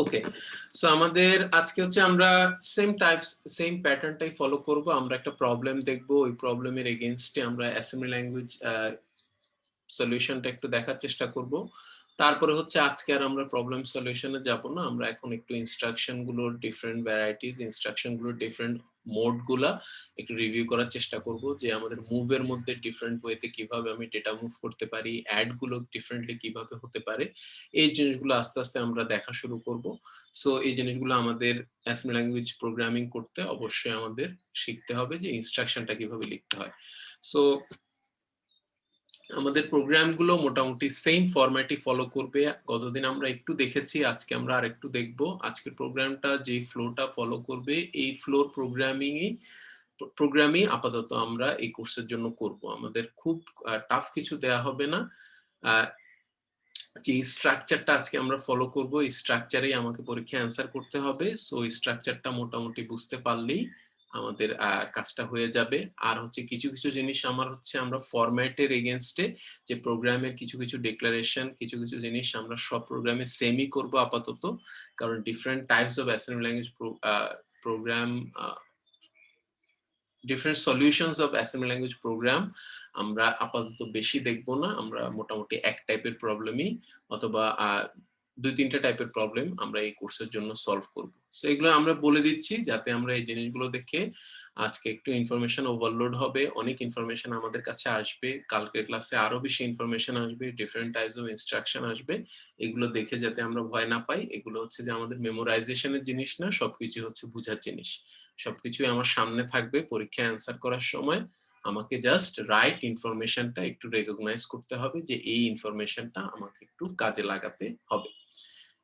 ওকে, so আমাদের আজকে হচ্ছে আমরা সেম প্যাটার্নটাই ফলো করব। আমরা একটা প্রবলেম দেখব, ওই প্রবলেমের এগেইনস্টে আমরা অ্যাসেম্বলি ল্যাঙ্গুয়েজ সলিউশনটা একটু দেখার চেষ্টা করব। তারপরে হচ্ছে আজকে আর আমরা প্রবলেম সলিউশনে যাব না, আমরা এখন একটু ইনস্ট্রাকশন গুলোর ডিফারেন্ট ভ্যারাইটিস, ইনস্ট্রাকশন গুলোর ডিফারেন্ট মোড গুলা একটু রিভিউ করার চেষ্টা করব, যে আমাদের মুভের মধ্যে ডিফারেন্ট ওয়েতে কিভাবে আমি ডেটা মুভ করতে পারি, অ্যাড গুলো ডিফারেন্টলি কিভাবে হতে পারে, এই জিনিসগুলো আস্তে আস্তে আমরা দেখা শুরু করব। সো এই জিনিসগুলো আমাদের অ্যাসেম্বলি ল্যাঙ্গুয়েজ প্রোগ্রামিং করতে অবশ্যই আমাদের শিখতে হবে যে ইনস্ট্রাকশনটা কিভাবে লিখতে হয়। সো আমাদের প্রোগ্রামগুলো মোটামুটি সেম ফরম্যাটই ফলো করবে। গতদিন আমরা একটু দেখেছি, আজকে আমরা আরেকটু দেখব। আজকের প্রোগ্রামটা যে ফ্লোটা ফলো করবে, এই ফ্লোর প্রোগ্রামই আপাতত আমরা এই কোর্সের জন্য করব। আমাদের খুব টাফ কিছু দেয়া হবে না। যে স্ট্রাকচারটা আজকে আমরা ফলো করব, এই স্ট্রাকচারেই আমাকে পরীক্ষায় অ্যান্সার করতে হবে। সো এই স্ট্রাকচারটা মোটামুটি বুঝতে পারলেই আমাদের কাজটা হয়ে যাবে। আর হচ্ছে কিছু কিছু জিনিস আমার হচ্ছে আমরা ফরম্যাটের এগেইনস্টে যে প্রোগ্রামের কিছু কিছু ডিক্লারেশন, কিছু কিছু জিনিস আমরা সব প্রোগ্রামে সেমই করব আপাতত, কারণ different types of assembly language program, different solutions of assembly language program আমরা আপাতত বেশি দেখবো না। আমরা মোটামুটি এক টাইপের প্রবলেমই অথবা দুই তিনটা টাইপের প্রবলেম আমরা এই কোর্সের জন্য সলভ করব। সো এগুলো আমরা বলে দিচ্ছি যাতে আমরা এই জিনিসগুলো দেখে আজকে একটু ইনফরমেশন ওভারলোড হবে, অনেক ইনফরমেশন আমাদের কাছে আসবে, কালকের ক্লাসে আরো বেশি ইনফরমেশন আসবে, ডিফারেন্ট টাইপস অফ ইনস্ট্রাকশন আসবে। এগুলো দেখে যাতে আমরা ভয় না পাই। এগুলো হচ্ছে যে আমাদের মেমোরাইজেশনের জিনিস না, সবকিছু হচ্ছে বুঝার জিনিস। সবকিছুই আমার সামনে থাকবে, পরীক্ষায় অ্যান্সার করার সময় আমাকে জাস্ট রাইট ইনফরমেশনটা একটু রেকগনাইজ করতে হবে যে এই ইনফরমেশনটা আমাকে একটু কাজে লাগাতে হবে।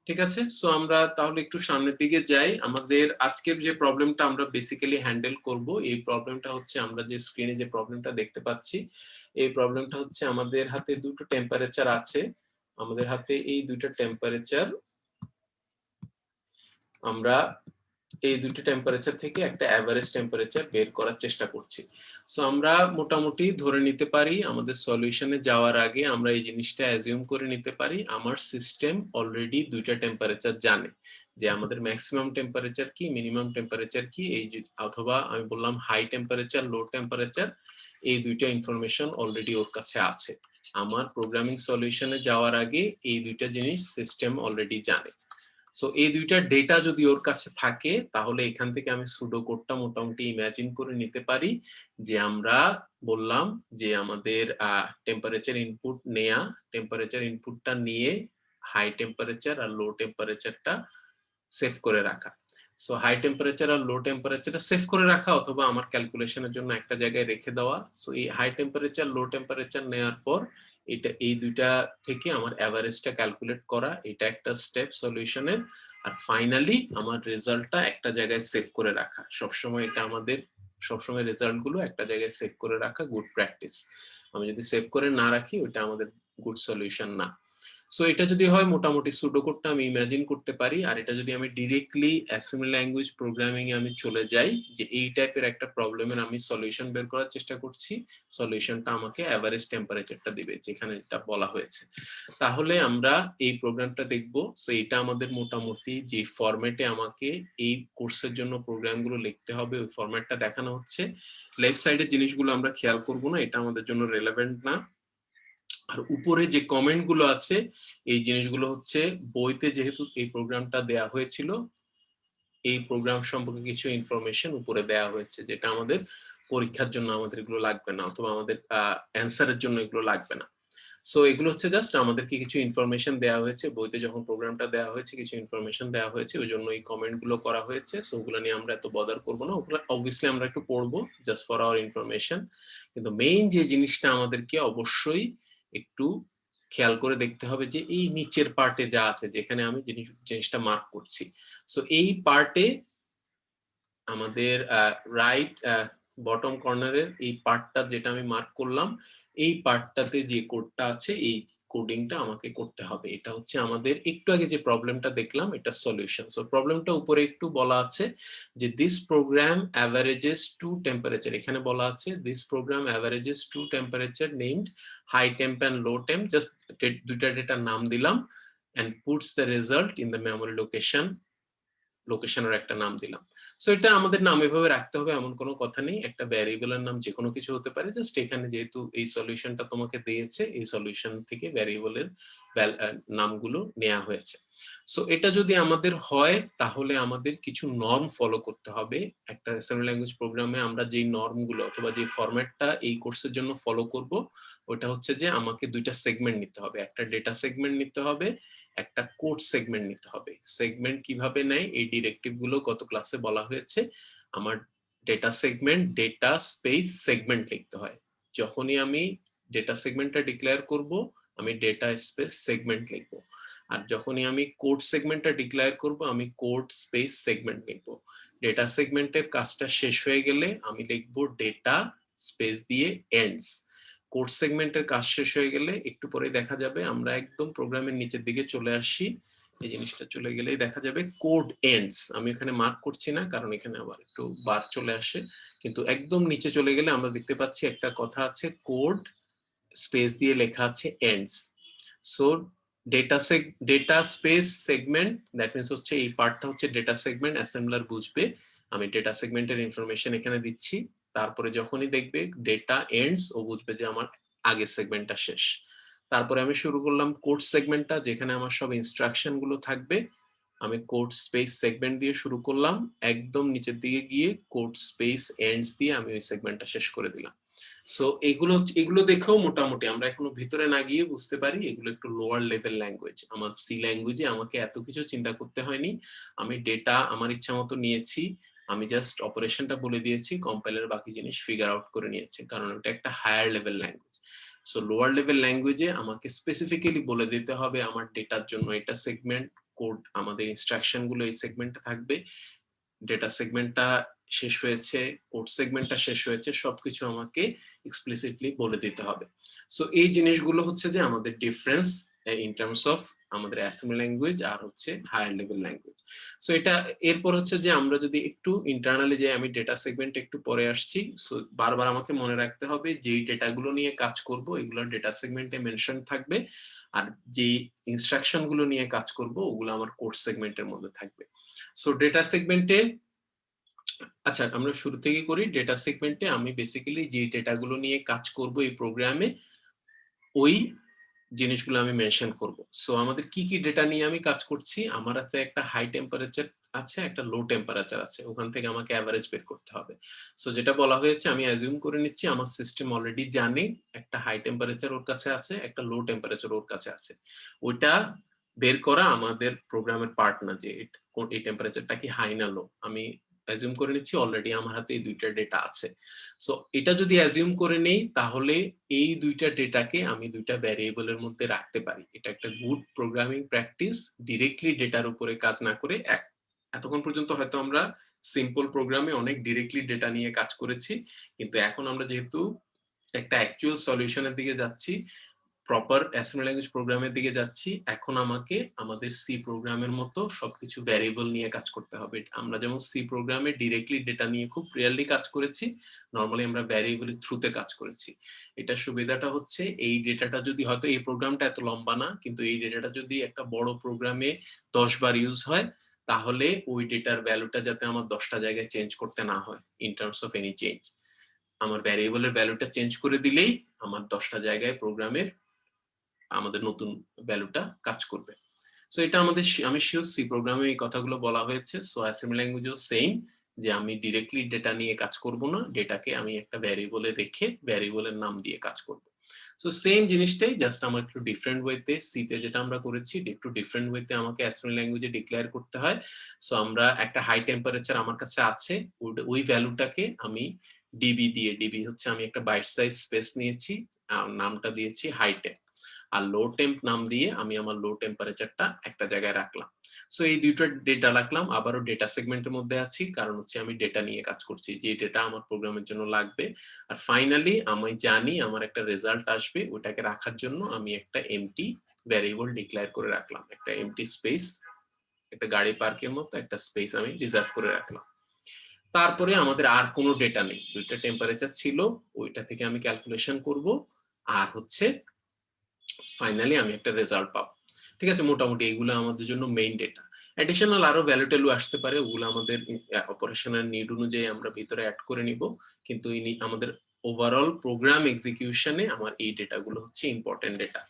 ঠিক আছে, সো আমরা তাহলে একটু সামনের দিকে যাই। আমাদের আজকের যে প্রবলেমটা আমরা বেসিক্যালি হ্যান্ডেল করব, এই প্রবলেমটা হচ্ছে আমরা যে স্ক্রিনে যে প্রবলেমটা দেখতে পাচ্ছি, এই প্রবলেমটা হচ্ছে আমাদের হাতে দুটো টেম্পারেচার আছে। আমাদের হাতে এই দুইটা টেম্পারেচার, আমরা এই দুটো টেম্পারেচার থেকে একটা অ্যাভারেজ টেম্পারেচার বের করার চেষ্টা করছি। সো আমরা মোটামুটি ধরে নিতে পারি, আমাদের সলিউশনে যাওয়ার আগে আমরা এই জিনিসটা অ্যাজিউম করে নিতে পারি আমার সিস্টেম অলরেডি দুইটা টেম্পারেচার জানে, যে আমাদের ম্যাক্সিমাম টেম্পারেচার কি, মিনিমাম টেম্পারেচার কি, এই অথবা আমি বললাম হাই টেম্পারেচার, লো টেম্পারেচার, এই দুইটা ইনফরমেশন অলরেডি ওর কাছে আছে। আমার প্রোগ্রামিং সলিউশনে যাওয়ার আগে এই দুইটা জিনিস সিস্টেম অলরেডি জানে। সো এই দুইটা ডেটা যদি ওর কাছে থাকে, তাহলে এখান থেকে আমি সুডো কোডটা মোটামুটি ইমাজিন করে নিতে পারি যে আমরা বললাম যে আমাদের টেম্পারেচার ইনপুট নেয়া, টেম্পারেচার ইনপুটটা নিয়ে হাই টেম্পারেচার আর লো টেম্পারেচারটা সেভ করে রাখা। সো হাই টেম্পারেচার আর লো টেম্পারেচারটা সেভ করে রাখা অথবা আমার ক্যালকুলেশনের জন্য একটা জায়গায় রেখে দেওয়া। সো এই হাই টেম্পারেচার লো টেম্পারেচার নেওয়ার পর এটা এই দুইটা থেকে আমার অ্যাভারেজটা ক্যালকুলেট করা, এটা একটা স্টেপ সলিউশনের। আর ফাইনালি আমার রেজাল্টটা একটা জায়গায় সেভ করে রাখা। সবসময় এটা আমাদের সবসময় রেজাল্ট গুলো একটা জায়গায় সেভ করে রাখা গুড প্র্যাকটিস। আমি যদি সেভ করে না রাখি, ওইটা আমাদের গুড সলিউশন না। সো এটা যদি হয় মোটামুটি সুডো কোডটা আমি ইমাজিন করতে পারি। আর এটা যদি আমি ডিরেক্টলি অ্যাসেম্বলি ল্যাঙ্গুয়েজ প্রোগ্রামিং এ আমি চলে যাই, যে এই টাইপের একটা প্রবলেমের আমি সলিউশন বের করার চেষ্টা করছি, সলিউশনটা আমাকে এভারেজ টেম্পারেচারটা দিবে যেখানে এটা বলা হয়েছে। তাহলে আমরা এই প্রোগ্রামটা দেখব। সো এটা আমাদের মোটামুটি যে ফরম্যাটে আমাকে এই কোর্সের জন্য প্রোগ্রামগুলো লিখতে হবে, ওই ফরম্যাটটা দেখানো হচ্ছে। লেফট সাইডের জিনিসগুলো আমরা খেয়াল করব না, এটা আমাদের জন্য রেলেভেন্ট না। আর উপরে যে কমেন্ট গুলো আছে, এই জিনিসগুলো হচ্ছে বইতে যেহেতু এই প্রোগ্রামটা দেয়া হয়েছিল, এই প্রোগ্রাম সম্পর্কে কিছু ইনফরমেশন উপরে দেয়া হয়েছে, যেটা আমাদের পরীক্ষার জন্য আমাদের এগুলো লাগবে না, অথবা আমাদের অ্যান্সারের জন্য এগুলো লাগবে না। সো এগুলো হচ্ছে জাস্ট আমাদেরকে কিছু ইনফরমেশন দেওয়া হয়েছে, বইতে যখন প্রোগ্রামটা দেওয়া হয়েছে কিছু ইনফরমেশন দেওয়া হয়েছে, ওই জন্য এই কমেন্ট গুলো করা হয়েছে। সো ওগুলো নিয়ে আমরা এত বদার করবো না, ওগুলো অবভিয়াসলি আমরা একটু পড়বো জাস্ট ফর আওয়ার ইনফরমেশন। কিন্তু মেইন যে জিনিসটা আমাদেরকে অবশ্যই একটু খেয়াল করে দেখতে হবে যে এই নিচের পার্টে যা আছে, যেখানে আমি জিনিসটা মার্ক করছি, সো এই পার্টে আমাদের রাইট বটম কর্নারের এই পার্টটা যেটা আমি মার্ক করলাম, এই পার্টটাতে যে কোডটা আছে এই কোডিংটা আমাকে করতে হবে। এটা হচ্ছে আমাদের একটু আগে যে প্রবলেমটা দেখলাম, এটা সলিউশন। সো প্রবলেমটা উপরে একটু বলা আছে যে this program averages two temperature, এখানে বলা আছে this program averages two temperature named high temp and low temp, just দুইটা ডেটার নাম দিলাম। and puts the result in the memory location, লোকেশনের একটা নাম দিলাম। সো এটা আমাদের নাম এভাবে রাখতে হবে এমন কোনো কথা নেই, একটা ভ্যারিয়েবলের নাম যে কোনো কিছু হতে পারে, জাস্ট এখানে যেহেতু এই সলিউশনটা তোমাকে দিয়েছে এই সলিউশন থেকে ভ্যারিয়েবলের নামগুলো নেওয়া হয়েছে। সো এটা যদি আমাদের হয় তাহলে আমাদের কিছু নর্ম ফলো করতে হবে। একটা অ্যাসেম্বলি ল্যাঙ্গুয়েজ প্রোগ্রামে আমরা যেই নর্মগুলো অথবা যে ফরম্যাটটা এই কোর্সের জন্য ফলো করব ওটা হচ্ছে যে আমাকে দুইটা সেগমেন্ট নিতে হবে, একটা ডেটা সেগমেন্ট নিতে হবে, একটা কোড সেগমেন্ট নিতে হবে। সেগমেন্ট কিভাবে নেয় এই ডিরেক্টিভ গুলো গত ক্লাসে বলা হয়েছে। আমার data segment data space segment লিখতে হয়। যখনই আমি ডেটা সেগমেন্টটা ডিক্লেয়ার করব আমি ডেটা স্পেস সেগমেন্ট লিখবো, আর যখনই আমি কোড সেগমেন্টটা ডিক্লেয়ার করব আমি কোড স্পেস সেগমেন্ট লিখবো। ডেটা সেগমেন্টের কাজটা শেষ হয়ে গেলে আমি লিখবো ডেটা স্পেস দিয়ে এন্ডস। কোড সেগমেন্টের কাজ শেষ হয়ে গেলে একটু পরে দেখা যাবে আমরা একদম প্রোগ্রামের নিচের দিকে চলে আসি, এই জিনিসটা চলে গেলেই দেখা যাবে কোড এন্ডস। আমি এখানে মার্ক করছি না কারণ এখানে আবার একটু বার চলে আসে, কিন্তু একদম নিচে চলে গেলে আমরা দেখতে পাচ্ছি একটা কথা আছে কোড স্পেস দিয়ে লেখা আছে ends. So data space segment that means হচ্ছে এই পার্টটা হচ্ছে ডেটা সেগমেন্ট, অ্যাসেম্বলার বুঝবে আমি ডেটা সেগমেন্টের ইনফরমেশন এখানে দিচ্ছি। তারপরে যখনই দেখবে ডেটা এন্ডস ও বুঝবে যে আমার আগের সেগমেন্টটা শেষ। তারপরে আমি শুরু করলাম কোড সেগমেন্টটা যেখানে আমার সব ইনস্ট্রাকশন গুলো থাকবে। আমি কোড স্পেস সেগমেন্ট দিয়ে শুরু করলাম, একদম নিচের দিকে গিয়ে কোড স্পেস এন্ডস দিয়ে আমি ওই সেগমেন্টটা শেষ করে দিলাম। সো এগুলো দেখেও মোটামুটি আমরা এখনো ভিতরে না গিয়ে বুঝতে পারি এগুলো একটু লোয়ার লেভেল ল্যাঙ্গুয়েজ। আমার সি ল্যাঙ্গুয়েজে আমাকে এত কিছু চিন্তা করতে হয়নি, আমি ডেটা আমার ইচ্ছা মতো নিয়েছি, আমি জাস্ট অপারেশনটা বলে দিয়েছি, কম্পাইলার বাকি জিনিস ফিগার আউট করে নিয়েছে কারণ এটা একটা higher level language. So lower level ল্যাঙ্গুয়েজে আমাকে স্পেসিফিক্যালি বলে দিতে হবে আমার ডেটার জন্য এটা সেগমেন্ট, কোড আমাদের ইনস্ট্রাকশন গুলো এই সেগমেন্টে থাকবে, ডেটা সেগমেন্টটা শেষ হয়েছে, কোড সেগমেন্টটা শেষ হয়েছে, সবকিছু আমাকে এক্সপ্লিসিটলি বলে দিতে হবে। সো এই জিনিসগুলো হচ্ছে যে আমাদের ডিফারেন্স ইন টার্মস অফ আমাদের অ্যাসেম্বলি ল্যাঙ্গুয়েজ আর হচ্ছে হায়ার লেভেল ল্যাঙ্গুয়েজ। সো এটা এরপর হচ্ছে যে আমরা যদি একটু ইন্টারনালি যাই, আমি ডেটা সেগমেন্ট একটু পরে আসছি। সো বারবার আমাকে মনে রাখতে হবে যেই ডেটাগুলো নিয়ে কাজ করব এগুলো ডেটা সেগমেন্টে মেনশন থাকবে, আর যে ইনস্ট্রাকশন গুলো নিয়ে কাজ করব ওগুলো আমার কোড সেগমেন্টের মধ্যে থাকবে। সো ডেটা সেগমেন্টে আচ্ছা আমরা শুরু থেকে করি। ডেটা সেগমেন্টে আমি বেসিক্যালি যে ডেটাগুলো নিয়ে কাজ করব এই প্রোগ্রামে ওই জিনিসগুলো আমি মেনশন করব। সো আমাদের কি কি ডেটা নিয়ে আমি কাজ করছি, আমার হাতে একটা হাই টেম্পারেচার আছে, একটা লো টেম্পারেচার আছে, ওখান থেকে আমাকে অ্যাভারেজ বের করতে হবে। সো যেটা বলা হয়েছে আমি অ্যাজিউম করে নিচ্ছি আমার সিস্টেম অলরেডি জানে একটা হাই টেম্পারেচার ওর কাছে আছে, একটা লো টেম্পারেচার ওর কাছে আছে। ওইটা বের করা আমাদের প্রোগ্রামের পার্ট না যে এই টেম্পারেচারটা কি হাই না লো, আমি অ্যাজিউম করে নিচ্ছি অলরেডি আমার হাতে এই দুইটা ডেটা আছে। সো এটা যদি অ্যাজিউম করে নেই তাহলে এই দুইটা ডেটাকে আমি দুইটা ভ্যারিয়েবলের মধ্যে রাখতে পারি। এটা একটা গুড প্রোগ্রামিং প্র্যাকটিস, ডিরেক্টলি ডেটার উপরে কাজ না করে। এতক্ষণ পর্যন্ত হয়তো আমরা সিম্পল প্রোগ্রামে অনেক ডিরেক্টলি ডেটা নিয়ে কাজ করেছি, কিন্তু এখন আমরা যেহেতু একটা অ্যাকচুয়াল সলিউশনের দিকে যাচ্ছি, প্রপার অ্যাসেম্বলি ল্যাঙ্গুয়েজ প্রোগ্রামের দিকে যাচ্ছি, এখন আমাকে আমাদের সি প্রোগ্রামের মতো সবকিছু ভ্যারিয়েবল নিয়ে কাজ করতে হবে। আমরা যেমন সি প্রোগ্রামে ডিরেক্টলি ডেটা নিয়ে খুব রিয়েলি কাজ করেছি, নরমালি আমরা ভ্যারিয়েবলের থ্রুতে কাজ করেছি। এটা সুবিধাটা হচ্ছে এই ডেটাটা যদি হয়তো এই প্রোগ্রামটা এত লম্বা না, কিন্তু এই ডেটাটা যদি একটা বড় প্রোগ্রামে 10 বার ইউজ হয় তাহলে ওই ডেটার ভ্যালুটা যাতে আমার 10টা জায়গায় চেঞ্জ করতে না হয় in terms of any change. আমার ভ্যারিয়েবলের ভ্যালুটা চেঞ্জ করে দিলেই আমার 10টা জায়গায় প্রোগ্রামের আমাদের নতুন ভ্যালুটা কাজ করবে। সো এটা আমাদের আমি শিওর সি প্রোগ্রামে এই কথাগুলো বলা হয়েছে। সো অ্যাসেম্বলি ল্যাঙ্গুয়েজও সেম, যে আমি ডিরেক্টলি ডেটা নিয়ে কাজ করব না, ডেটাকে আমি একটা ভ্যারিয়েবলে রেখে ভ্যারিয়েবলের নাম দিয়ে কাজ করব। সো সেম জিনিসটাই জাস্ট আমার একটু ডিফারেন্ট ওয়েতে সিতে যেটা আমরা করেছি একটু ডিফারেন্ট ওয়েতে আমাকে অ্যাসেম্বলি ল্যাঙ্গুয়েজে ডিক্লেয়ার করতে হয়। সো আমরা একটা হাই টেম্পারেচার আমার কাছে আছে, ওই ভ্যালুটাকে আমি ডিবি দিয়ে, ডিবি হচ্ছে আমি একটা বাইট সাইজ স্পেস নিয়েছি, নামটা দিয়েছি হাই টেম্প, আর লো টেম্প নাম দিয়ে আমি আমার লো টেম্পারেচারটা একটা জায়গায় রাখলাম। সো এই দুইটা ডেটা রাখলাম, আবারও ডেটা সেগমেন্টের মধ্যে আছি কারণ হচ্ছে আমি ডেটা নিয়ে কাজ করছি, যে ডেটা আমার প্রোগ্রামের জন্য লাগবে। আর ফাইনালি আমি জানি আমার একটা রেজাল্ট আসবে, ওটাকে রাখার জন্য আমি একটা এমটি ভ্যারিয়েবল ডিক্লেয়ার করে রাখলাম, একটা এমটি স্পেস, একটা গাড়ি পার্কের মতো একটা স্পেস আমি রিজার্ভ করে রাখলাম। তারপরে আমাদের আর কোনো ডেটা নেই, দুইটা টেম্পারেচার ছিল, ওইটা থেকে আমি ক্যালকুলেশন করব আর হচ্ছে ফাইনালি আমি একটা রেজাল্ট পাবো। ঠিক আছে, মোটামুটি এগুলো আমাদের জন্য মেইন ডেটা। অ্যাডিশনাল আরো ভ্যালু ট্যালু আসতে পারে, ওগুলো আমাদের অপারেশনাল নিড অনুযায়ী আমরা ভিতরে অ্যাড করে নিব, কিন্তু আমাদের ওভারঅল প্রোগ্রাম এক্সিকিউশনে আমার এই ডেটাগুলো হচ্ছে ইম্পর্টেন্ট ডেটা।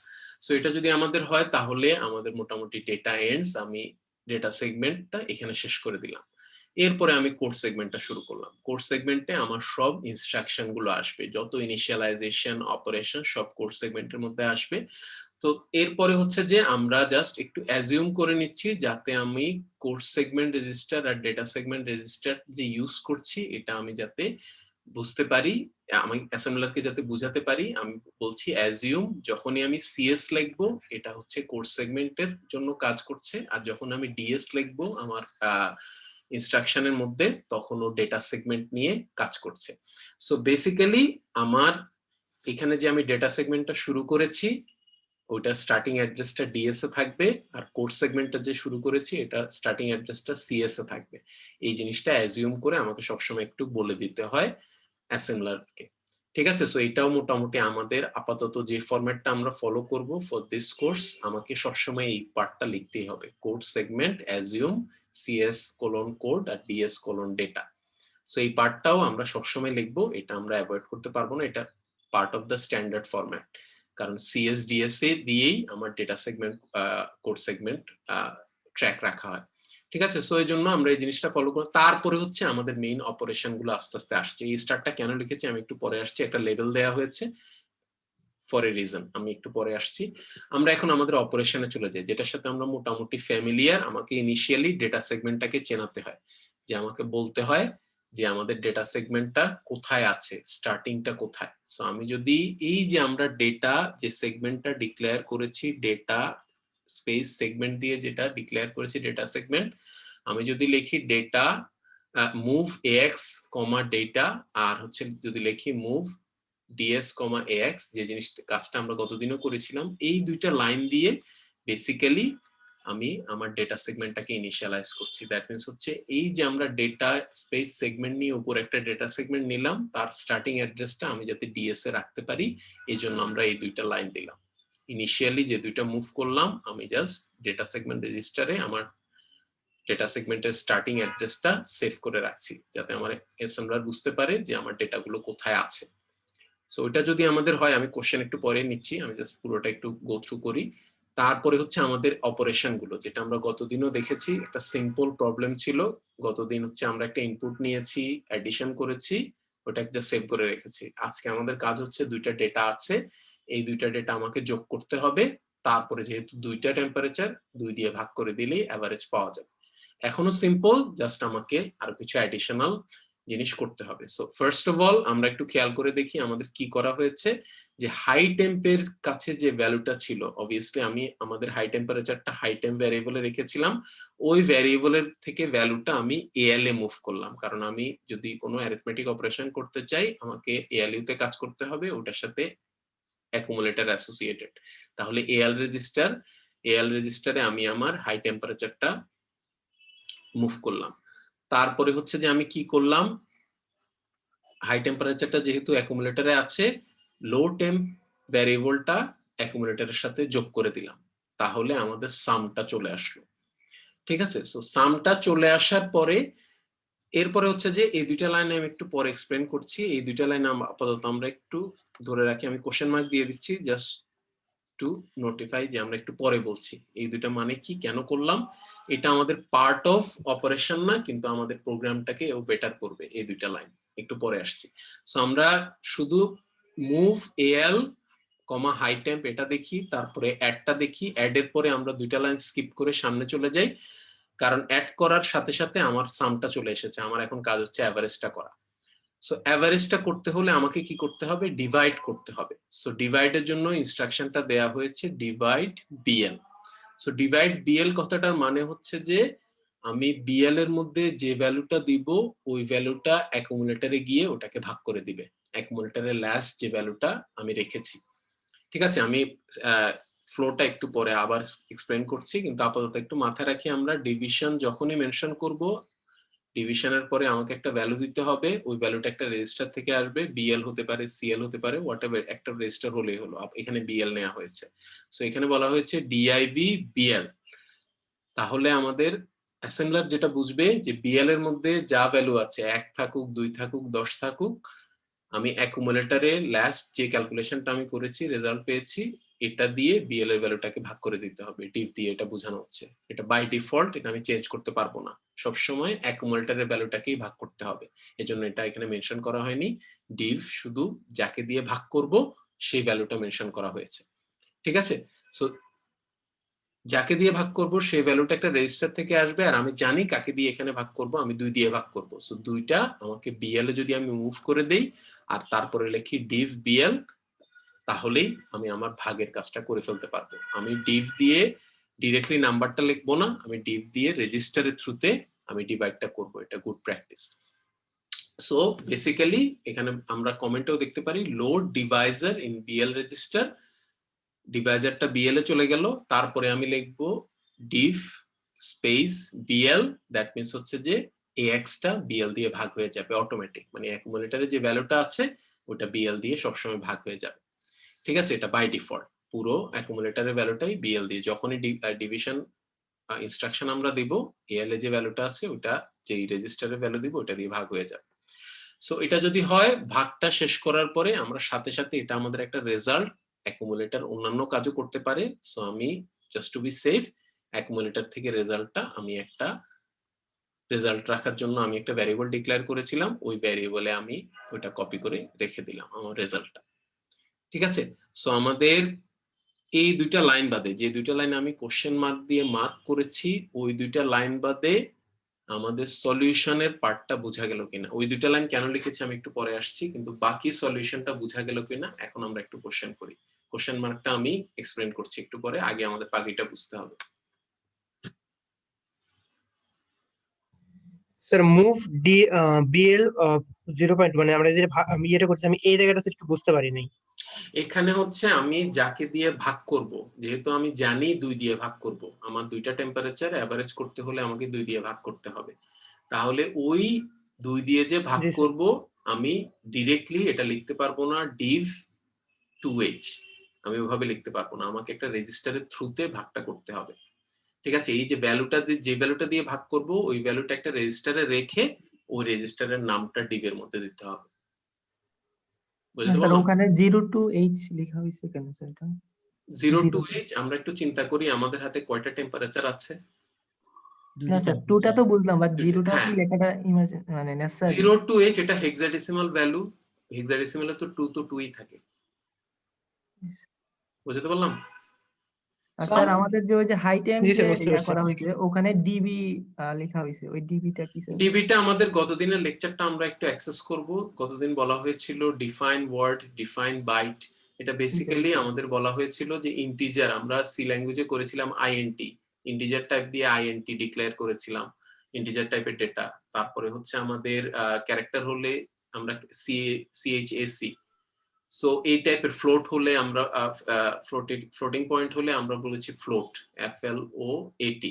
সো এটা যদি আমাদের হয় তাহলে আমাদের মোটামুটি ডেটা এন্ডস, আমি ডেটা সেগমেন্টটা এখানে শেষ করে দিলাম। এরপরে আমি কোড সেগমেন্টটা শুরু করলাম। কোড সেগমেন্টে আমার সব ইনস্ট্রাকশন গুলো আসবে, যত ইনিশিয়ালাইজেশন অপারেশন সব কোড সেগমেন্টের মধ্যে আসবে। তো এরপরে হচ্ছে যে আমরা জাস্ট একটু অ্যাজিউম করে নিচ্ছি যাতে আমি কোড সেগমেন্ট রেজিস্টার আর ডেটা সেগমেন্ট রেজিস্টার যে ইউজ করছি এটা আমি যাতে বুঝতে পারি, আমি অ্যাসেম্বলারকে যাতে বুঝাতে পারি, আমি বলছি অ্যাজিউম যখনই আমি সিএস লিখবো এটা হচ্ছে কোড সেগমেন্টের জন্য কাজ করছে, আর যখন আমি ডিএস লিখবো আমার ইনস্ট্রাকশনের মধ্যে তখন ও ডেটা সেগমেন্ট নিয়ে কাজ করছে। সো বেসিক্যালি আমার এখানে যে আমি ডেটা সেগমেন্টটা শুরু করেছি ওইটার স্টার্টিং অ্যাড্রেসটা ডিএস এ থাকবে, আর কোড সেগমেন্টটা যে শুরু করেছি এটার স্টার্টিং অ্যাড্রেসটা সিএস এ থাকবে। এই জিনিসটা অ্যাজিউম করে আমাকে সবসময় একটু বলে দিতে হয় অ্যাসেম্বলারকে। ঠিক আছে, সো এটাও মোটামুটি আমাদের আপাতত যে ফরম্যাটটা আমরা ফলো করব ফর দিস কোর্স, আমাকে সবসময় এই পার্টটা লিখতেই হবে, code segment assume CS colon code আর ডিএস কোলন ডেটা। সো এই পার্টটাও আমরা সবসময় লিখবো, এটা আমরা অ্যাভয়েড করতে পারবো না, এটা part of the standard format, কারণ সিএস ডিএসএ দিয়েই আমার data segment code segment track রাখা হয়। ঠিক আছে, সো এই জন্য আমরা এই জিনিসটা ফলো করি। তারপরে হচ্ছে আমাদের মেইন অপারেশন গুলো আস্তে আস্তে আসছে। এই স্টারটা কেন লিখেছি আমি একটু পরে আসছি, একটা লেভেল দেওয়া হয়েছে ফর এ রিজন, আমি একটু পরে আসছি। আমরা এখন আমাদের অপারেশনে চলে যাই, যেটার সাথে আমরা মোটামুটি ফ্যামিলিয়ার। আমাকে ইনিশিয়ালি ডেটা সেগমেন্টটাকে চেনাতে হয়, যে আমাকে বলতে হয় যে আমাদের ডেটা সেগমেন্টটা কোথায় আছে, স্টার্টিংটা কোথায়। সো আমি যদি এই যে আমরা ডেটা যে সেগমেন্টটা ডিক্লেয়ার করেছি, ডেটা স্পেস সেগমেন্ট দিয়ে যেটা ডিক্লেয়ার করেছি ডেটা সেগমেন্ট, আমি যদি লিখি ডেটা মুভ এক্স কমা ডেটা, আর হচ্ছে যদি লিখি মুভ ডিএস কমা এক্স, যে জিনিসটা কাজটা আমরা গতদিনও করেছিলাম, এই দুইটা লাইন দিয়ে বেসিক্যালি আমি আমার ডেটা সেগমেন্টটাকে ইনিশিয়ালাইজ করছি। দ্যাট মিন্স হচ্ছে এই যে আমরা ডেটা স্পেস সেগমেন্ট নিয়ে উপর একটা ডেটা সেগমেন্ট নিলাম, তার স্টার্টিং অ্যাড্রেসটা আমি যাতে ডিএস এ রাখতে পারি এই জন্য আমরা এই দুইটা লাইন দিলাম। ইনিশিয়ালি যে দুইটা মুভ করলাম আমি জাস্ট ডেটা সেগমেন্ট রেজিস্টারে আমার ডেটা সেগমেন্টের স্টার্টিং অ্যাড্রেসটা সেভ করে রাখছি, যাতে আমার অ্যাসেম্বলার বুঝতে পারে যে আমার ডেটাগুলো কোথায় আছে। সো এটা যদি আমাদের হয়, আমি কোশ্চেন একটু পরে নিচ্ছি, আমি জাস্ট পুরোটা একটু গো থ্রু করি। তারপরে হচ্ছে আমাদের অপারেশন গুলো, যেটা আমরা গতদিনও দেখেছি, একটা সিম্পল প্রবলেম ছিল। গতদিন হচ্ছে আমরা একটা ইনপুট নিয়েছি, অ্যাডিশন করেছি, ওটা একটা সেভ করে রেখেছি। আজকে আমাদের কাজ হচ্ছে দুইটা ডেটা আছে, এই দুইটা ডেটা আমাকে যোগ করতে হবে, তারপরে যেহেতু দুইটা টেম্পারেচার 2 দিয়ে ভাগ করে দিলেই অ্যাভারেজ পাওয়া যাবে। এখনো সিম্পল, জাস্ট আমাকে আরো কিছু অ্যাডিশনাল জিনিস করতে হবে। সো ফার্স্ট অফ অল আমরা একটু খেয়াল করে দেখি আমাদের কি করা হয়েছে। যে হাই টেম্পের কাছে যে ভ্যালুটা ছিল, অবভিয়াসলি আমি আমাদের হাই টেম্পারেচারটা হাই টেম্প ভ্যারিয়েবলে রেখেছিলাম, ওই ভ্যারিয়েবলের থেকে ভ্যালুটা আমি এএল এ মুভ করলাম, কারণ আমি যদি কোনো অ্যারিথমেটিক অপারেশন করতে চাই আমাকে এএলইউ তে কাজ করতে হবে, ওটার সাথে অ্যাকুমুলেটর অ্যাসোসিয়েটেড। তাহলে এএল রেজিস্টারে আমি আমার হাই টেম্পারেচারটা মুভ করলাম। তারপরে হচ্ছে যে আমি কি করলাম, হাই টেম্পারেচারটা যেহেতু অ্যাকুমুলেটরে আছে, লো টেম্প ভ্যারিয়েবলটা অ্যাকুমুলেটরের সাথে যোগ করে দিলাম, তাহলে আমাদের সামটা চলে আসলো। ঠিক আছে, সো সামটা চলে আসার পরে এরপরে হচ্ছে যে এই দুইটা লাইন আমি একটু পরে এক্সপ্লেন করছি, এই দুইটা লাইন আপাতত আমরা একটু ধরে রাখি, আমি কোশ্চেন মার্ক দিয়ে দিচ্ছি জাস্ট টু নোটিফাই যে আমরা একটু পরে বলছি এই দুইটা মানে কি, কেন করলাম। এটা আমাদের পার্ট অফ অপারেশন না, কিন্তু আমাদের প্রোগ্রামটাকে ও বেটার করবে, এই দুইটা লাইন একটু পরে আসছি। সো আমরা শুধু মুভ এএল কমা হাই টেম্প এটা দেখি, তারপরে অ্যাডটা দেখি, অ্যাড এর পরে আমরা দুইটা লাইন স্কিপ করে সামনে চলে যাই, কারণ অ্যাড করার সাথে সাথে আমার সামটা চলে এসেছে, আমার এখন কাজ হচ্ছে অ্যাভারেজটা করা। সো অ্যাভারেজটা করতে হলে আমাকে কি করতে হবে, ডিভাইড করতে হবে। সো ডিভাইডের জন্য ইনস্ট্রাকশনটা দেয়া হয়েছে divide BL. So divide BL কথাটার মানে হচ্ছে যে আমি বিএল এর মধ্যে যে ভ্যালুটা দিব ওই ভ্যালুটা অ্যাকুমুলেটরে গিয়ে ওটাকে ভাগ করে দিবে, অ্যাকুমুলেটরের লাস্ট যে ভ্যালুটা আমি রেখেছি। ঠিক আছে, আমি ফ্লোটা একটু পরে আবার এক্সপ্লেন করছি, কিন্তু আপাতত একটু মাথায় রাখি আমরা ডিভিশন যখনই মেনশন করব ডিভিশনের পরে আমাকে একটা ভ্যালু দিতে হবে, ওই ভ্যালুটা একটা রেজিস্টার থেকে আসবে, বিএল হতে পারে, সিএল হতে পারে, হোয়াটএভার একটা রেজিস্টার হলেই হলো। এখানে বিএল নেওয়া হয়েছে, সো এখানে বলা হয়েছে ডিআইভি বিএল। তাহলে আমাদের অ্যাসেম্বলার যেটা বুঝবে যে বিএল এর মধ্যে যা ভ্যালু আছে, 1 থাকুক, 2 থাকুক, 10 থাকুক, আমি অ্যাকুমুলেটরে লাস্ট যে ক্যালকুলেশনটা আমি করেছি, রেজাল্ট পেয়েছি, এটা দিয়ে বিএল এর ভ্যালুটাকে ভাগ করে দিতে হবে, ডিভ দিয়ে। এটা বোঝানো হচ্ছে, এটা বাই ডিফল্ট, এটা আমি চেঞ্জ করতে পারবো না, সব সময় অ্যাকুমুলেটরের ভ্যালুটাকেই ভাগ করতে হবে। এজন্য এটা এখানে মেনশন করা হয়নি, ডিভ শুধু যাকে দিয়ে ভাগ করব সেই ভ্যালুটা মেনশন করা হয়েছে। ঠিক আছে, সো যাকে দিয়ে ভাগ করব সেই ভ্যালুটা একটা রেজিস্টার থেকে আসবে, আর আমি জানি কাকে দিয়ে এখানে ভাগ করব, আমি 2 দিয়ে ভাগ করব। সো 2টা আমাকে বিএল এ যদি আমি মুভ করে দেই আর তারপরে লিখি ডিভ বিএল, তাহলেই আমি আমার ভাগের কাজটা করে ফেলতে পারবো। আমি ডিভ দিয়ে ডিরেক্টলি নাম্বারটা লিখবো না, আমি ডিভ দিয়ে রেজিস্টারের থ্রুতে আমি ডিভাইডটা করব। এটা গুড প্র্যাকটিস। সো বেসিক্যালি এখানে আমরা কমেন্টেও দেখতে পারি load divisor in BL register, ডিভাইজারটা বিএল এ চলে গেল, তারপরে আমি লিখবো div space BL, that means হচ্ছে যে এক্স টা বিএল দিয়ে ভাগ হয়ে যাবে অটোমেটিক, মানে অ্যাকুমুলেটরে যে ভ্যালুটা আছে ওটা বিএল দিয়ে সবসময় ভাগ হয়ে যাবে। ঠিক আছে, এটা বাই ডিফল্ট, পুরো অ্যাকুমুলেটরের ভ্যালুটাই বিএল দিয়ে, যখনই ডিভিশন ইনস্ট্রাকশন আমরা দিব, এএল এ যে ভ্যালুটা আছে ওটা যেই রেজিস্টারের ভ্যালু দিব ওটা দিয়ে ভাগ হয়ে যাবে। সো এটা যদি হয়, ভাগটা শেষ করার পরে আমরা সাথে সাথে এটা আমাদের একটা রেজাল্ট, অ্যাকুমুলেটর অন্যান্য কাজও করতে পারে। সো আমি just to be safe accumulator থেকে রেজাল্টটা আমি একটা রেজাল্ট রাখার জন্য আমি একটা ভ্যারিয়েবল ডিক্লেয়ার করেছিলাম, ওই ভ্যারিয়েবলে আমি ওটা কপি করে রেখে দিলাম আমার রেজাল্টটা। ঠিক আছে, সো আমাদের এই দুইটা লাইন বাদে, যে দুইটা লাইন আমি কোশ্চেন মার্ক দিয়ে মার্ক করেছি, ওই দুইটা লাইন বাদে আমাদের সলিউশনের পার্টটা বোঝা গেল কিনা, ওই দুইটা লাইন কেন লিখেছি আমি একটু পরে আসছি, কিন্তু বাকি সলিউশনটা বোঝা গেল কিনা এখন আমরা একটু কোশ্চেন করি। কোশ্চেন মার্কটা আমি এক্সপ্লেন করছি একটু পরে, আগে আমাদের বাকিটা বুঝতে হবে। স্যার মুভ ডি বিএল 0.1 মানে আমরা যে আমি এটা করছি, আমি এই জায়গাটা একটু বুঝতে পারি নাই। এখানে হচ্ছে আমি যাকে দিয়ে ভাগ করব, যেহেতু আমি জানি 2 দিয়ে ভাগ করব, আমার দুইটা টেম্পারেচার এভারেজ করতে হলে আমাকে 2 দিয়ে ভাগ করতে হবে, তাহলে ওই 2 দিয়ে যে ভাগ জি স্যার। করব আমি ডিরেক্টলি এটা লিখতে পারবো না ডিভ 2h, আমি ওইভাবে লিখতে পারবো না, আমাকে একটা রেজিস্টারের থ্রুতে ভাগটা করতে হবে। ঠিক আছে, এই যে ভ্যালুটা যে ভ্যালুটা দিয়ে ভাগ করব ওই ভ্যালুটা একটা রেজিস্টারে রেখে ওই রেজিস্টারের নামটা ডিভের মধ্যে দিতে হবে। বুঝতে স্যার পারলাম? ওখানে 0 to h লেখা হয়েছে কেন স্যার? এটা 0 to h, আমরা একটু চিন্তা করি আমাদের হাতে কয়টা টেম্পারেচার আছে। না স্যার 2টা তো বুঝলাম, বাট 0টা হ্যাঁ, কি লেখাটা মানে নেসেসারি? 0 to h এটা হেক্সাডেসিমাল ভ্যালু, হেক্সাডেসিমালে তো 2 তো 2ই থাকে। বুঝতে পারলাম? আর স্যার আমাদের যে ওই যে হাই টাইম জি যে স্যার, বুঝতে পারছি। করা হয়েছে ওখানে ডিবি লেখা হয়েছে, ওই ডিবিটা কি স্যার? ডিবিটা আমাদের গতদিনের লেকচারটা আমরা একটু অ্যাক্সেস করব। গতদিন বলা হয়েছিল ডিফাইন ওয়ার্ড, ডিফাইন বাইট। এটা বেসিক্যালি আমাদের বলা হয়েছিল যে ইন্টিজার, আমরা সি ল্যাঙ্গুয়েজে করেছিলাম আইএনটি, ইন্টিজার টাইপ দিয়ে আইএনটি ডিক্লেয়ার করেছিলাম, ইন্টিজার টাইপের ডেটা। তারপরে হচ্ছে আমাদের ক্যারেক্টার হলে আমরা সিএইচএসি, সো এই টাইপের ফ্লোট হলে আমরা ফ্লোটিং পয়েন্ট হলে আমরা বলেছি ফ্লোট, FLOAT।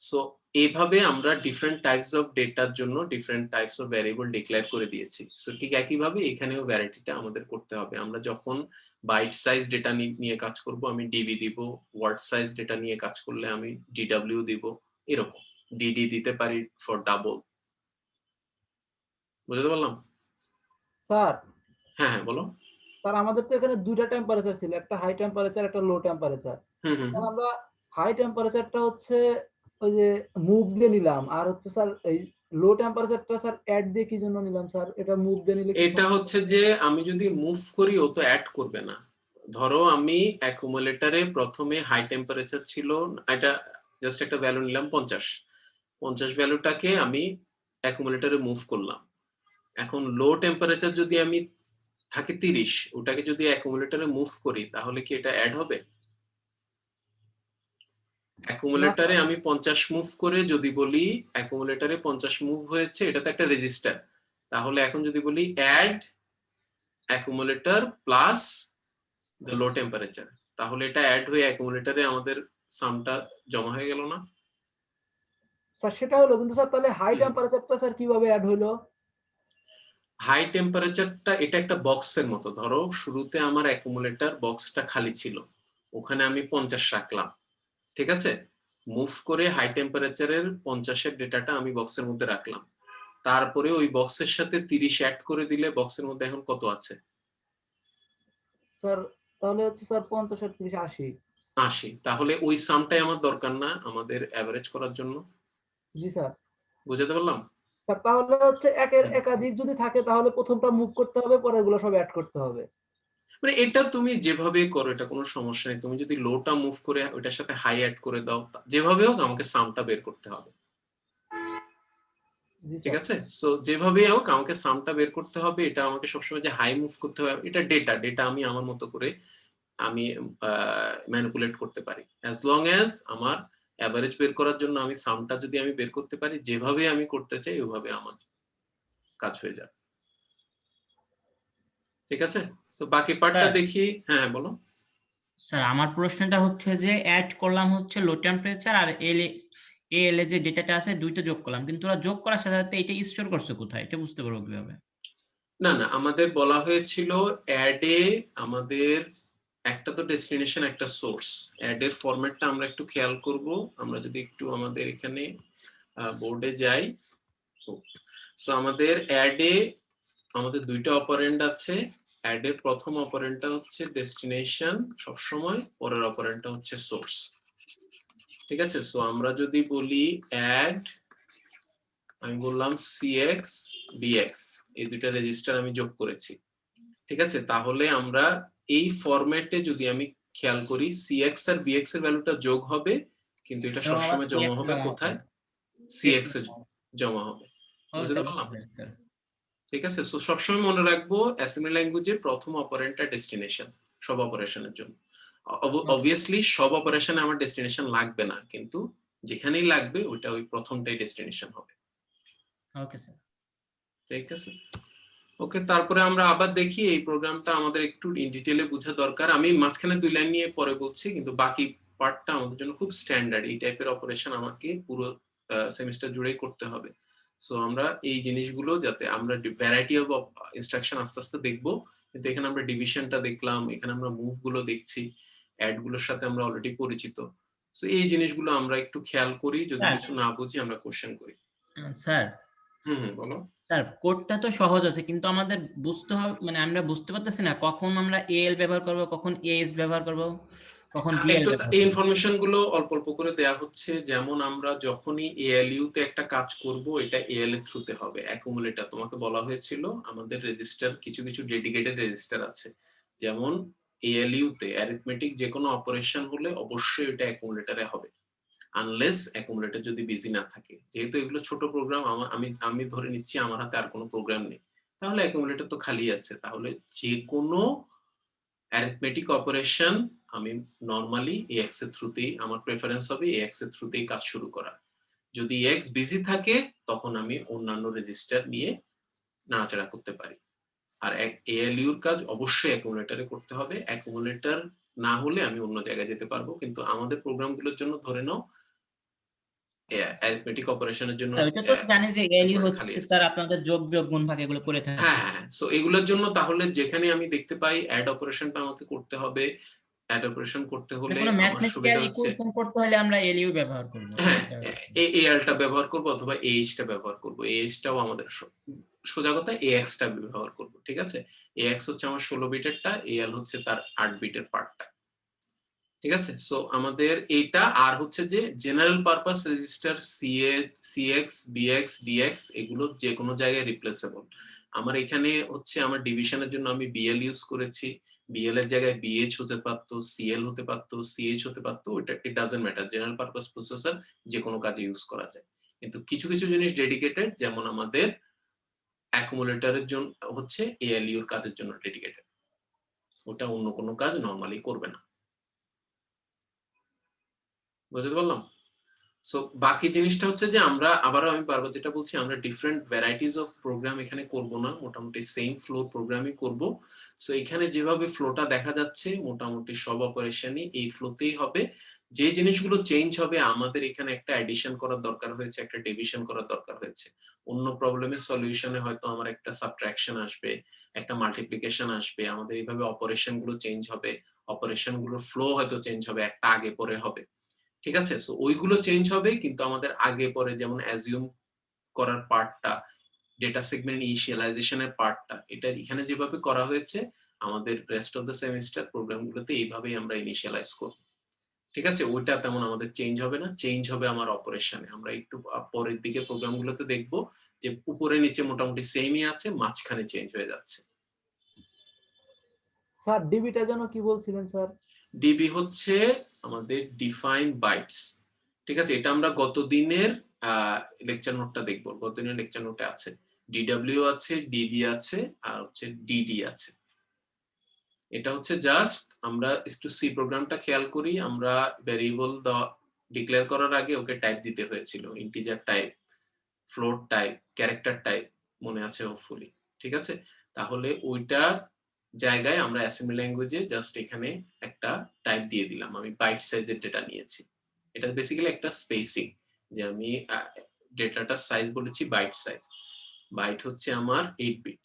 সো এইভাবে আমরা ডিফারেন্ট টাইপস অফ ডেটার জন্য different types of variable declare করে দিয়েছি। সো ঠিক একইভাবে এখানেও ভ্যারাইটিটা আমাদের করতে হবে। আমরা যখন বাইট সাইজ ডেটা নিয়ে কাজ করব আমি ডিবি দিব, ওয়ার্ড সাইজ ডেটা নিয়ে কাজ করলে আমি ডিডব্লিউ দিব, এরকম ডিডি দিতে পারি ফর ডাবল। বুঝতে পারলাম? স্যার হ্যাঁ হ্যাঁ বলো। স্যার আমাদের তো এখানে দুইটা টেম্পারেচার ছিল, একটা হাই টেম্পারেচার একটা লো টেম্পারেচার। স্যার আমরা হাই টেম্পারেচারটা হচ্ছে ওই যে মুভ দিয়ে নিলাম, আর হচ্ছে স্যার এই লো টেম্পারেচারটা স্যার অ্যাড দিয়ে কি জন্য নিলাম স্যার? এটা মুভ দিয়ে নিলে এটা হচ্ছে যে আমি যদি মুভ করি ও তো অ্যাড করবে না। ধরো আমি অ্যাকুমুলেটরে প্রথমে হাই টেম্পারেচার ছিল, এটা জাস্ট একটা ভ্যালু নিলাম 50 ভ্যালুটাকে আমি অ্যাকুমুলেটরে মুভ করলাম। এখন লো টেম্পারেচার যদি আমি থাকে 30, ওটাকে যদি অ্যাকুমুলেটরে মুভ করি তাহলে কি এটা অ্যাড হবে? অ্যাকুমুলেটরে আমি 50 মুভ করে যদি বলি অ্যাকুমুলেটরে 50 মুভ হয়েছে, এটা তো একটা রেজিস্টার, তাহলে এখন যদি বলি add accumulator plus the low temperature, তাহলে এটা অ্যাড হয়ে অ্যাকুমুলেটরে আমাদের সামটা জমা হয়ে গেল না? স্যার সেটা হলো, কিন্তু স্যার তাহলে হাই টেম্পারেচারটা স্যার কিভাবে অ্যাড হলো? হাই টেম্পারেচারটা এটা একটা বক্সের মতো। ধরো শুরুতে আমার অ্যাকুমুলেটর বক্সটা খালি ছিল, ওখানে আমি 50 রাখলাম, ঠিক আছে? মুভ করে হাই টেম্পারেচারের 50-এর ডেটাটা আমি বক্সের মধ্যে রাখলাম, তারপরে ওই বক্সের সাথে 30 অ্যাড করে দিলে বক্সের মধ্যে এখন কত আছে? স্যার তাহলে হচ্ছে স্যার 50 আর 30 80। 80। তাহলে ওই সামটাই আমার দরকার না আমাদের অ্যাভারেজ করার জন্য? জি স্যার। বুঝাতে পারলাম? স্যার তাহলে হচ্ছে একাধিক যদি থাকে তাহলে প্রথমটা মুভ করতে হবে, পরেরগুলো সব অ্যাড করতে হবে। মানে এটা তুমি যেভাবে করো এটা কোনো সমস্যা নেই। তুমি যদি লোটা মুভ করে ওইটার সাথে হাই অ্যাড করে দাও, যেভাবে হোক আমাকে সামটা বের করতে হবে, জি ঠিক স্যার। আছে? সো যেভাবে হোক আমাকে সামটা বের করতে হবে। এটা আমাকে সবসময় যে হাই মুভ করতে হবে, এটা ডেটা আমি আমার মতো করে আমি ম্যানিপুলেট করতে পারি, অ্যাজ লং অ্যাজ আমার অ্যাভারেজ বের করার জন্য আমি সামটা যদি আমি বের করতে পারি, যেভাবে আমি করতে চাই ওইভাবে আমার কাজ হয়ে যাবে, ঠিক আছে? তো বাকি পার্টটা স্যার দেখি। হ্যাঁ বলো। স্যার আমার প্রশ্নটা হচ্ছে যে অ্যাড করলাম হচ্ছে লো টেম্পারেচার আর এল এ যে ডেটাটা আছে দুইটা যোগ করলাম, কিন্তু ওরা যোগ করার সাথে সাথে এটা স্টোর করছে কোথায়, এটা বুঝতে পারবো কিভাবে? না না, আমাদের বলা হয়েছিল অ্যাডে আমাদের একটা তো ডেস্টিনেশন, একটা সোর্স। অ্যাড এর ফরম্যাটটা আমরা একটু খেয়াল করব। আমরা যদি একটু আমাদের এখানে বোর্ডে যাই, সো আমাদের অ্যাডে আমাদের দুইটা অপারেন্ড আছে। অ্যাড এর প্রথম অপারেন্ডটা হচ্ছে ডেস্টিনেশন সবসময়, পরের অপারেন্ডটা হচ্ছে সোর্স, ঠিক আছে? সো আমরা যদি বলি অ্যাড, আমি বললাম cx bx, এই দুইটা রেজিস্টার আমি যোগ করেছি, ঠিক আছে? তাহলে আমরা এই ফরম্যাটে যদি আমি খেয়াল করি, cx আর bx এর ভ্যালুটা যোগ হবে, কিন্তু এটা এবং আবার সবসময় জমা হবে কোথায়? cx এ জমা হবে। বুঝতে পারলাম? স্যার ঠিক আছে? সো সবসময় মনে রাখবো অ্যাসেম্বলি ল্যাঙ্গুয়েজে প্রথম অপারেন্ডটা ডেস্টিনেশন সব অপারেশনের জন্য। অবভিয়াসলি সব অপারেশনে আমার ডেস্টিনেশন লাগবে না, কিন্তু যেখানেই লাগবে ওইটা ওই প্রথমটাই ডেস্টিনেশন হবে। Okay sir. ঠিক আছে, ওকে। তারপরে আমরা আবার দেখি, এই প্রোগ্রামটা আমাদের একটু ইন ডিটেইলে বোঝা দরকার। আমি মাঝখানে 2 লাইন নিয়ে পরে বলছি, কিন্তু বাকি পার্টটা আমাদের জন্য খুব স্ট্যান্ডার্ড। এই টাইপের অপারেশন আমাকে পুরো সেমিস্টার জুড়েই করতে হবে। সো আমরা এই জিনিসগুলো যাতে আমরা ভ্যারাইটি অফ ইনস্ট্রাকশন আস্তে আস্তে দেখবো, কিন্তু এখানে আমরা ডিভিশনটা দেখলাম, এখানে আমরা মুভ গুলো দেখছি, অ্যাড গুলোর সাথে আমরা অলরেডি পরিচিত। সো এই জিনিসগুলো আমরা একটু খেয়াল করি, যদি কিছু না বুঝি আমরা কোশ্চেন করি। স্যার বলো। স্যার কোডটা তো সহজ আছে, কিন্তু আমাদের বুঝতে হবে, মানে আমরা বুঝতে পারতেছি না কখন আমরা এল ব্যবহার করব, কখন এস ব্যবহার করব, কখন বিএল একটু ব্যবহার এই করব। ইনফরমেশন গুলো অল্প অল্প করে দেয়া হচ্ছে। যেমন আমরা যখনই এএলইউ তে একটা কাজ করব, এটা এএল এর থ্রুতে হবে। অ্যাকুমুলেটর তোমাকে বলা হয়েছিল আমাদের রেজিস্টার, কিছু কিছু ডেডিকেটেড রেজিস্টার আছে। যেমন এএলইউ তে অ্যারিথমেটিক যে কোনো অপারেশন হলে অবশ্যই এটা অ্যাকুমুলেটরে হবে, আনলেস অ্যাকুমুলেটর যদি বিজি না থাকে। যেহেতু এগুলো ছোট প্রোগ্রাম, আমি ধরে নিচ্ছি আমার হাতে আর কোনো প্রোগ্রাম নেই, তাহলে অ্যাকুমুলেটর তো খালি আছে। তাহলে যে কোনো অ্যারিথমেটিক অপারেশন আমি নরমালি এএক্স এর থ্রুতেই, আমার প্রেফারেন্স হবে এএক্স এর থ্রুতেই কাজ শুরু করা। যদি এএক্স বিজি থাকে তখন আমি অন্যান্য রেজিস্টার নিয়ে নাড়াচাড়া করতে পারি। আর এএলইউ এর কাজ অবশ্যই অ্যাকুমুলেটরে করতে হবে। অ্যাকুমুলেটর না হলে আমি অন্য জায়গায় যেতে পারবো, কিন্তু আমাদের প্রোগ্রামগুলোর জন্য ধরে নাও অ্যারিথমেটিক অপারেশনের জন্য ওইটা তো জানি যে এলইউ খালি হচ্ছে আছে। স্যার আপনাদের যোগ বিয়োগ গুণ ভাগ এগুলো করে থাকে। হ্যাঁ, সো এগুলোর জন্য তাহলে যেখানে আমি দেখতে পাই অ্যাড অপারেশনটা আমাকে করতে হবে, অ্যাড অপারেশন করতে মানে হলে কোনো আমার ম্যাথমেটিক্যাল সুবিধা হচ্ছে, ইকুয়েশন করতে হলে আমরা এলইউ ব্যবহার করব। হ্যাঁ, এএলটা ব্যবহার করব অথবা এইচটা ব্যবহার করব। এইচটাও আমাদের সোজা কথা এএক্সটা ব্যবহার করব, ঠিক আছে? এএক্স হচ্ছে আমার 16 বিটেরটা, এএল হচ্ছে তার 8 বিটের পার্টটা, ঠিক আছে? সো আমাদের এইটা আর হচ্ছে যে general purpose register CX BX DX এগুলো যে কোনো জায়গায় রিপ্লেসেবল। আমার এখানে হচ্ছে আমার ডিভিশনের জন্য আমি বিএল ইউজ করেছি, বিএল এর জায়গায় বিএইচ হতে পারতো, সিএল হতে পারতো, সিএইচ হতে পারতো, ওটা it doesn't matter. General purpose processor যে কোনো কাজে ইউজ করা যায়, কিন্তু কিছু কিছু জিনিস ডেডিকেটেড, যেমন আমাদের অ্যাকুমুলেটরের জন্য হচ্ছে এএলইউ এর কাজের জন্য ডেডিকেটেড, ওটা অন্য কোনো কাজ নরমালি করবে না। বুঝতে পারলাম? সো বাকি জিনিসটা হচ্ছে যে আমরা আবারও আমি বারবার যেটা বলছি, আমরা ডিফারেন্ট ভ্যারাইটিস অফ প্রোগ্রাম এখানে করব না, মোটামুটি সেম ফ্লো প্রোগ্রামই করব। সো এখানে যেভাবে ফ্লোটা দেখা যাচ্ছে মোটামুটি সব অপারেশনই এই ফ্লোতেই হবে। যে জিনিসগুলো চেঞ্জ হবে, আমাদের এখানে একটা অ্যাডিশন করার দরকার হয়েছে, একটা ডিভিশন করার দরকার হয়েছে। অন্য প্রবলেমের সলিউশনে হয়তো আমার একটা সাবট্রাকশন আসবে, একটা মাল্টিপ্লিকেশন আসবে, আমাদের এইভাবে অপারেশন গুলো চেঞ্জ হবে, অপারেশন গুলোর ফ্লো হয়তো চেঞ্জ হবে, একটা আগে পরে হবে, ঠিক আছে? সো ওইগুলো চেঞ্জ হবে, কিন্তু আমাদের আগে পরে যেমন অ্যাজিউম করার পার্টটা, ডেটা সেগমেন্ট ইনিশিয়ালাইজেশনের পার্টটা, এটা এখানে যেভাবে করা হয়েছে আমাদের রেস্ট অফ দ্য সেমিস্টার প্রোগ্রামগুলোতে এইভাবেই আমরা ইনিশিয়ালাইজ করব, ঠিক আছে? ওইটা তেমন আমাদের চেঞ্জ হবে না, চেঞ্জ হবে আমার অপারেশনে। আমরা একটু পরের দিকে প্রোগ্রামগুলোতে দেখব যে উপরে নিচে মোটামুটি সেমই আছে, মাঝখানে চেঞ্জ হয়ে যাচ্ছে। স্যার ডিবিটা যেন কি বলছিলেন স্যার? ডিবি হচ্ছে আমাদের ডিফাইন্ড বাইটস, ঠিক আছে? এটা আমরা গত দিনের লেকচার নোটটা দেখব, গত দিনের লেকচার নোটে আছে ডিডব্লিউ আছে, ডিবি আছে, আর হচ্ছে ডিডি আছে। এটা হচ্ছে জাস্ট আমরা একটু সি প্রোগ্রামটা খেয়াল করি, আমরা ভ্যারিয়েবল ডিক্লেয়ার করার আগে ওকে টাইপ দিতে হয়েছিল, integer type, float type, character type, মনে আছে হোপফুলি, ঠিক আছে? তাহলে ওইটার জায়গায় আমরা অ্যাসেম্বলি ল্যাঙ্গুয়েজে জাস্ট এখানে একটা টাইপ দিয়ে দিলাম, আমি বাইট সাইজের ডেটা নিয়েছি। এটা বেসিক্যালি একটা স্পেসিং, যে আমি ডেটাটার সাইজ বলেছি বাইট সাইজ। বাইট হচ্ছে আমার 8 বিট,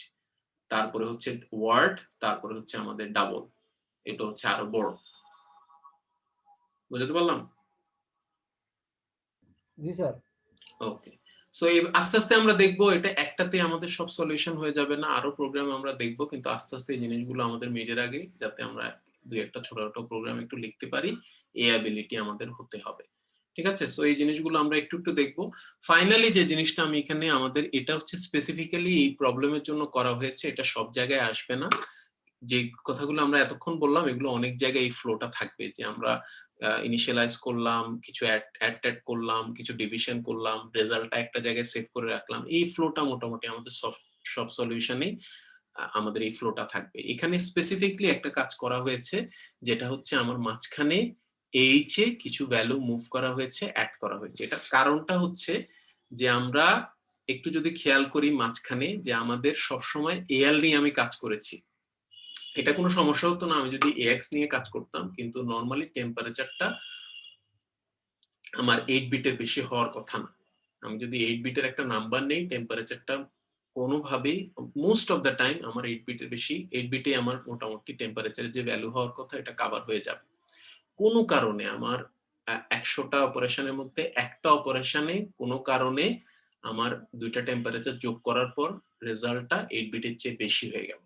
তারপরে হচ্ছে ওয়ার্ড, তারপরে হচ্ছে আমাদের ডাবল, এটা হচ্ছে আরো বড়। বুঝতে পারলাম? জি স্যার। ওকে, সো আস্তে আস্তে আমরা দেখবো, এটা একটাতে আমাদের সব সলিউশন হয়ে যাবে না, আরো প্রোগ্রাম আমরা দেখবো, কিন্তু আস্তে আস্তে এই জিনিসগুলো আমাদের মিডের আগে যাতে আমরা দুই একটা ছোট ছোট প্রোগ্রাম একটু লিখতে পারি, এই অ্যাবিলিটি আমাদের হতে হবে, ঠিক আছে? সো এই জিনিসগুলো আমরা একটু একটু দেখবো। ফাইনালি যে জিনিসটা আমি এখানে, আমাদের এটা হচ্ছে স্পেসিফিক্যালি এই প্রবলেমের জন্য করা হয়েছে, এটা সব জায়গায় আসবে না। যে কথাগুলো আমরা এতক্ষণ বললাম এগুলো অনেক জায়গায় এই ফ্লোটা থাকবে, যে আমরা ইনিশিয়ালাইজ করলাম, কিছু অ্যাড করলাম, কিছু ডিভিশন করলাম, রেজাল্টটা একটা জায়গায় সেভ করে রাখলাম, এই ফ্লোটা মোটামুটি আমাদের সব সলিউশনে আমাদের এই ফ্লোটা থাকবে। এখানে স্পেসিফিকলি একটা কাজ করা হয়েছে, যেটা হচ্ছে আমার মাঝখানে এইচ এ কিছু ভ্যালু মুভ করা হয়েছে, অ্যাড করা হয়েছে। এটা কারণটা হচ্ছে যে আমরা একটু যদি খেয়াল করি মাঝখানে, যে আমাদের সবসময় এএল নিয়ে আমি কাজ করেছি, এটা কোনো সমস্যা হতো না আমি যদি এক্স নিয়ে কাজ করতাম, কিন্তু নরমালি টেম্পারেচারটা আমার 8 বিটের বেশি হওয়ার কথা না। আমি যদি 8 বিটের একটা নাম্বার নেই, টেম্পারেচারটা কোনোভাবেই মোস্ট অফ দ্য টাইম আমার 8 বিটের বেশি, 8 বিটে আমার মোটামুটি টেম্পারেচারের যে ভ্যালু হওয়ার কথা এটা কভার হয়ে যাবে। কোনো কারণে আমার 100টা অপারেশনের মধ্যে একটা অপারেশনে কোনো কারণে আমার দুইটা টেম্পারেচার যোগ করার পর রেজাল্টটা 8 বিটের চেয়ে বেশি হয়ে গেল,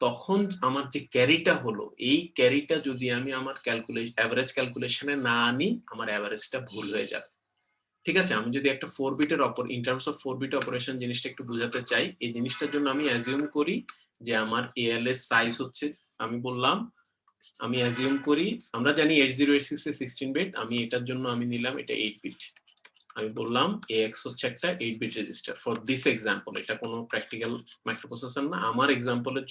তখন আমার যে ক্যারিটা হলো, এই ক্যারিটা যদি আমি আমার অ্যাভারেজ ক্যালকুলেশনে না আনি, আমার অ্যাভারেজটা ভুল হয়ে যাবে, ঠিক আছে? আমি যদি একটা 4 বিটের in terms of 4 bit operation জিনিসটা একটু বোঝাতে চাই, এই জিনিসটার জন্য আমি অ্যাজিউম করি যে আমার এএল এর সাইজ হচ্ছে, আমি বললাম আমি অ্যাজিউম করি, আমরা জানি 8086 এ 16 বিট, আমি এটার জন্য আমি নিলাম এটা 8 বিট, আমি বললাম AX হচ্ছে একটা 8 bit register for this example, এটা কোনো প্র্যাকটিক্যাল মাইক্রোপ্রসেসর না, আমার এক্সাম্পলের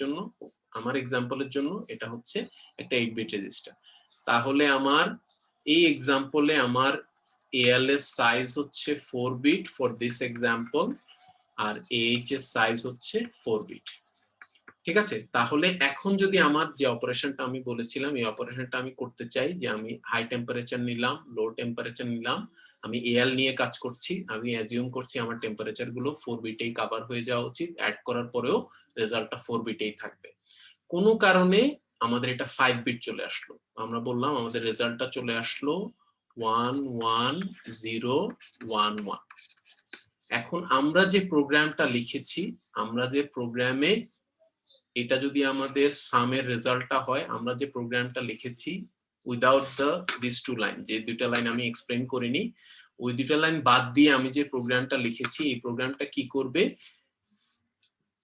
জন্য এটা হচ্ছে একটা 8 বিট রেজিস্টার। তাহলে আমার এই এক্সাম্পলে আমার AL এর সাইজ হচ্ছে 4 বিট ফর দিস এক্সাম্পল, আর AH এর সাইজ হচ্ছে 4 বিট, ঠিক আছে? তাহলে এখন যদি আমার যে অপারেশনটা আমি বলেছিলাম, এই অপারেশনটা আমি করতে চাই, যে আমি হাই টেম্পারেচার নিলাম, লো টেম্পারেচার নিলাম, আমি এএল নিয়ে কাজ করছি, আমি অ্যাজিউম করছি আমার টেম্পারেচার গুলো 4 বিটেই কভার হয়ে যাওয়া উচিত, অ্যাড করার পরেও রেজাল্টটা 4 বিটেই থাকবে। কোনো কারণে আমাদের এটা 5 বিট চলে আসলো, আমরা বললাম আমাদের রেজাল্টটা চলে আসলো 11011। এখন আমরা যে প্রোগ্রামটা লিখেছি, আমরা যে প্রোগ্রামে এটা যদি আমাদের সামের রেজাল্টটা হয়, আমরা যে প্রোগ্রামটা লিখেছি উইদাউট দিস টু লাইন, যে দুইটা লাইন আমি এক্সপ্লেইন করিনি, ওই দুইটা লাইন বাদ দিয়ে আমি যে প্রোগ্রামটা লিখেছি, এই প্রোগ্রামটা কি করবে,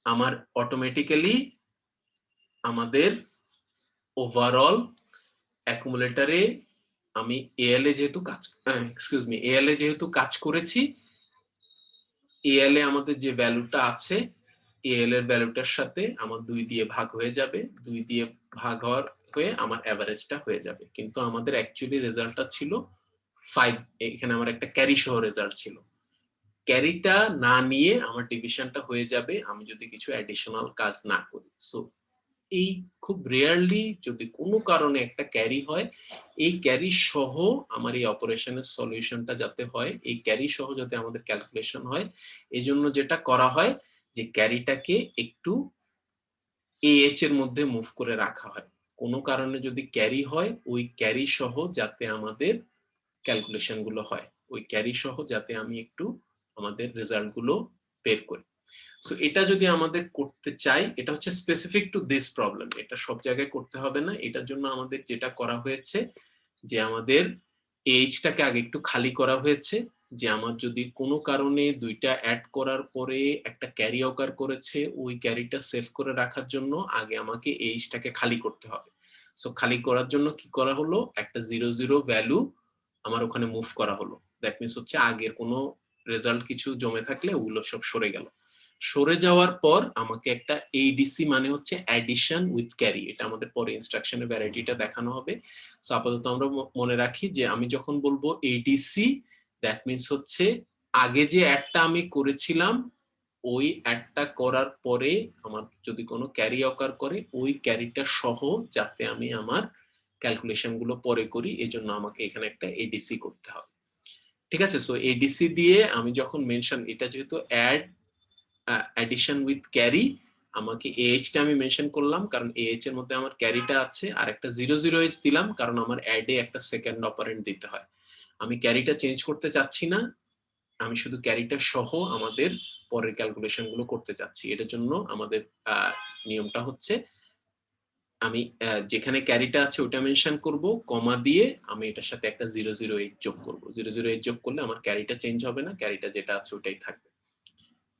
আমার অটোমেটিক্যালি আমাদের ওভারঅল অ্যাকুমুলেটরে আমি এএল এ যেহেতু কাজ করেছি, এএল এ আমাদের যে ভ্যালুটা আছে, এএল এর ভ্যালুটার সাথে আমার 2 দিয়ে ভাগ হয়ে যাবে, 2 দিয়ে ভাগ হয়ে আমার এভারেজটা হয়ে যাবে, কিন্তু আমাদের অ্যাকচুয়ালি রেজাল্টটা ছিল 5, এখানে আমার একটা ক্যারি সহ রেজাল্ট ছিল। ক্যারিটা না নিয়ে আমার ডিভিশনটা হয়ে যাবে আমি যদি কিছু অ্যাডিশনাল কাজ না করি। সো এই খুব রেয়ারলি যদি কোনো কারণে একটা ক্যারি হয়, এই ক্যারি সহ আমার এই অপারেশনের সলিউশনটা যাতে হয়, এই ক্যারি সহ যাতে আমাদের ক্যালকুলেশন হয়, এই জন্য যেটা করা হয় যে ক্যারিটাকে একটু AH এর মধ্যে মুভ করে রাখা হয়। কোনো কারণে যদি ক্যারি হয়, ওই ক্যারি সহ যাতে আমাদের ক্যালকুলেশন গুলো হয়, ওই ক্যারি সহ যাতে আমি একটু আমাদের রেজাল্ট গুলো বের করি। সো এটা যদি আমাদের করতে চাই, এটা হচ্ছে স্পেসিফিক টু দিস প্রবলেম, এটা সব জায়গায় করতে হবে না। এটার জন্য আমাদের যেটা করা হয়েছে যে আমাদের এইচটাকে আগে একটু খালি করা হয়েছে, যে আমার যদি কোনো কারণে দুইটা অ্যাড করার পরে একটা ক্যারি অকার করেছে, ওই ক্যারিটা সেভ করে রাখার জন্য আগে আমাকে এইচটাকে খালি করতে হবে। সো খালি করার জন্য কি করা হলো, একটা 0 0 ভ্যালু আমার ওখানে মুভ করা হলো। দ্যাট মিনস হচ্ছে আগের কোনো রেজাল্ট কিছু জমে থাকলে ওগুলো সব সরে গেল। সরে যাওয়ার পর আমাকে একটা এডিসি মানে হচ্ছে অ্যাডিশন উইথ ক্যারি, এটা আমাদের পরে ইনস্ট্রাকশনের ভ্যারাইটিটা দেখানো হবে। সো আপাতত আমরা মনে রাখি যে আমি যখন বলবো এডিসি, দ্যাট মিনস হচ্ছে আগে যে অ্যাডটা আমি করেছিলাম ওই অ্যাডটা করার পরে আমার যদি কোনো ক্যারি অকার করে, ওই ক্যারিটা সহ যাতে আমি আমার ক্যালকুলেশন গুলো পরে করি, এজন্য আমাকে এখানে একটা এডিসি করতে হবে। ঠিক আছে, সো এডিসি দিয়ে আমি যখন মেনশন, এটা যেহেতু অ্যাডিশন উইথ ক্যারি, আমাকে AH টা আমি মেনশন করলাম কারণ AH এর মধ্যে আমার ক্যারিটা আছে, আর একটা 0 0H দিলাম কারণ আমার অ্যাডে একটা সেকেন্ড অপারেন্ড দিতে হয়। আমি ক্যারিটা চেঞ্জ করতে চাচ্ছি না, আমি শুধু ক্যারিটা সহ আমাদের পরের ক্যালকুলেশন গুলো করতে চাচ্ছি। এটার জন্য আমাদের নিয়মটা হচ্ছে আমি যেখানে ক্যারিটা আছে ওটা মেনশন করব, কমা দিয়ে আমি এটার সাথে একটা 0 0H যোগ করব। 0 0H যোগ করলে আমার ক্যারিটা চেঞ্জ হবে না, ক্যারিটা যেটা আছে ওটাই থাকবে।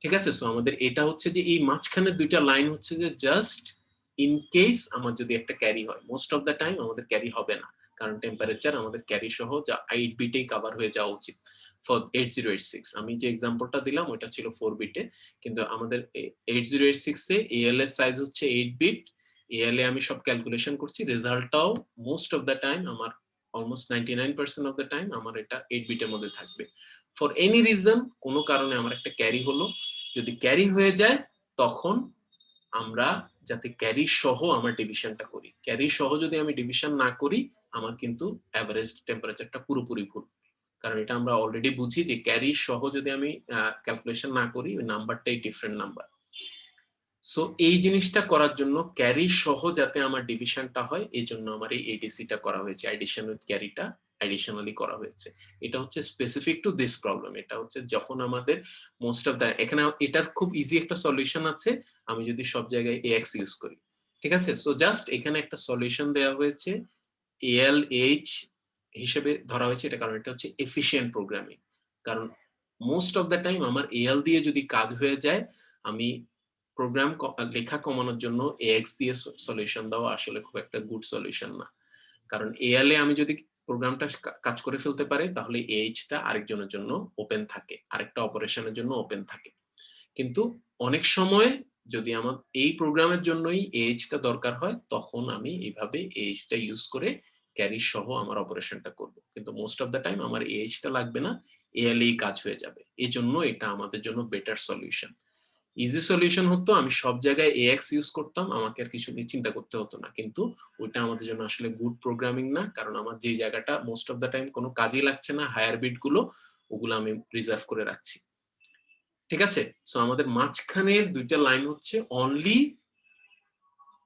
ঠিক আছে, সো আমাদের এটা হচ্ছে যে এই মাঝখানে দুইটা লাইন হচ্ছে যে জাস্ট ইন কেস আমার যদি একটা ক্যারি হয়। মোস্ট অফ দ্য টাইম আমাদের ক্যারি হবে না, কারণ টেম্পারেচার আমাদের ক্যারি সহ যা 8 বিটেই কভার হয়ে যাওয়া উচিত ফর 8086। আমি যে এক্সাম্পলটা দিলাম ওটা ছিল 4 বিটে, কিন্তু আমাদের 8086 এ AL এর সাইজ হচ্ছে 8 বিট। AL এ আমি সব ক্যালকুলেশন করছি, রেজাল্টটাও মোস্ট অফ দ্য টাইম আমার অলমোস্ট 99% অফ দ্য টাইম আমার এটা 8 বিটের মধ্যে থাকবে। ফর এনি রিজন কোনো কারণে আমার একটা ক্যারি হলো, যদি ক্যারি হয়ে যায় তখন আমরা যাতে ক্যারি সহ আমার ডিভিশনটা করি। ক্যারি সহ যদি আমি ডিভিশন না করি আমার কিন্তু অ্যাভারেজ টেম্পারেচারটা পুরোপুরি ভুল, কারণ এটা আমরা অলরেডি বুঝি যে ক্যারি সহ যদি আমি ক্যালকুলেশন না করি ওই নাম্বারটাই ডিফারেন্ট নাম্বার। সো এই জিনিসটা করার জন্য ক্যারি সহ যাতে আমার ডিভিশনটা হয়, এই জন্য আমার এই এডিসিটা করা হয়েছে, অ্যাডিশন উইথ ক্যারিটা অ্যাডিশনালি করা হয়েছে। এটা হচ্ছে স্পেসিফিক টু দিস প্রবলেম, এটা হচ্ছে যখন আমাদের মোস্ট অফ দ্য, এখানে এটার খুব ইজি একটা সলিউশন আছে আমি যদি সব জায়গায় AX ইউজ করি। ঠিক আছে, সো জাস্ট এখানে একটা সলিউশন দেওয়া হয়েছে ALH হিসেবে ধরা হয়েছে, এটা কারণ এটা হচ্ছে এফিশিয়েন্ট প্রোগ্রামিং। কারণ মোস্ট অফ দ্য টাইম আমার AL দিয়ে যদি কাজ হয়ে যায়, আমি প্রোগ্রাম লেখা কমানোর জন্য AX দিয়ে সলিউশন দেওয়া আসলে খুব একটা গুড সলিউশন না। কারণ AL এ আমি যদি প্রোগ্রামটা কাজ করে ফেলতে পারি তাহলে AH টা আরেকজনের জন্য ওপেন থাকে, আরেকটা অপারেশনের জন্য ওপেন থাকে। কিন্তু অনেক সময় যদি আমার এই প্রোগ্রামের জন্যই AH টা দরকার হয় তখন আমি এইভাবে AH টা ইউজ করে ক্যারি সহ আমার অপারেশনটা করব, কিন্তু মোস্ট অফ দ্য টাইম আমার AH টা লাগবে না, AL এই কাজ হয়ে যাবে। এই জন্য এটা আমাদের জন্য বেটার সলিউশন। ইজি সলিউশন হতো আমি সব জায়গায় AX ইউজ করতাম, আমাকে আর কিছু নিয়ে চিন্তা করতে হতো না, কিন্তু ওইটা আমাদের জন্য আসলে গুড প্রোগ্রামিং না, কারণ আমার যে জায়গাটা মোস্ট অফ দ্য টাইম কোনো কাজই লাগছে না, হায়ার বিট গুলো, ওগুলো আমি রিজার্ভ করে রাখছি। ঠিক আছে, সো আমাদের মাঝখানের দুইটা লাইন হচ্ছে অনলি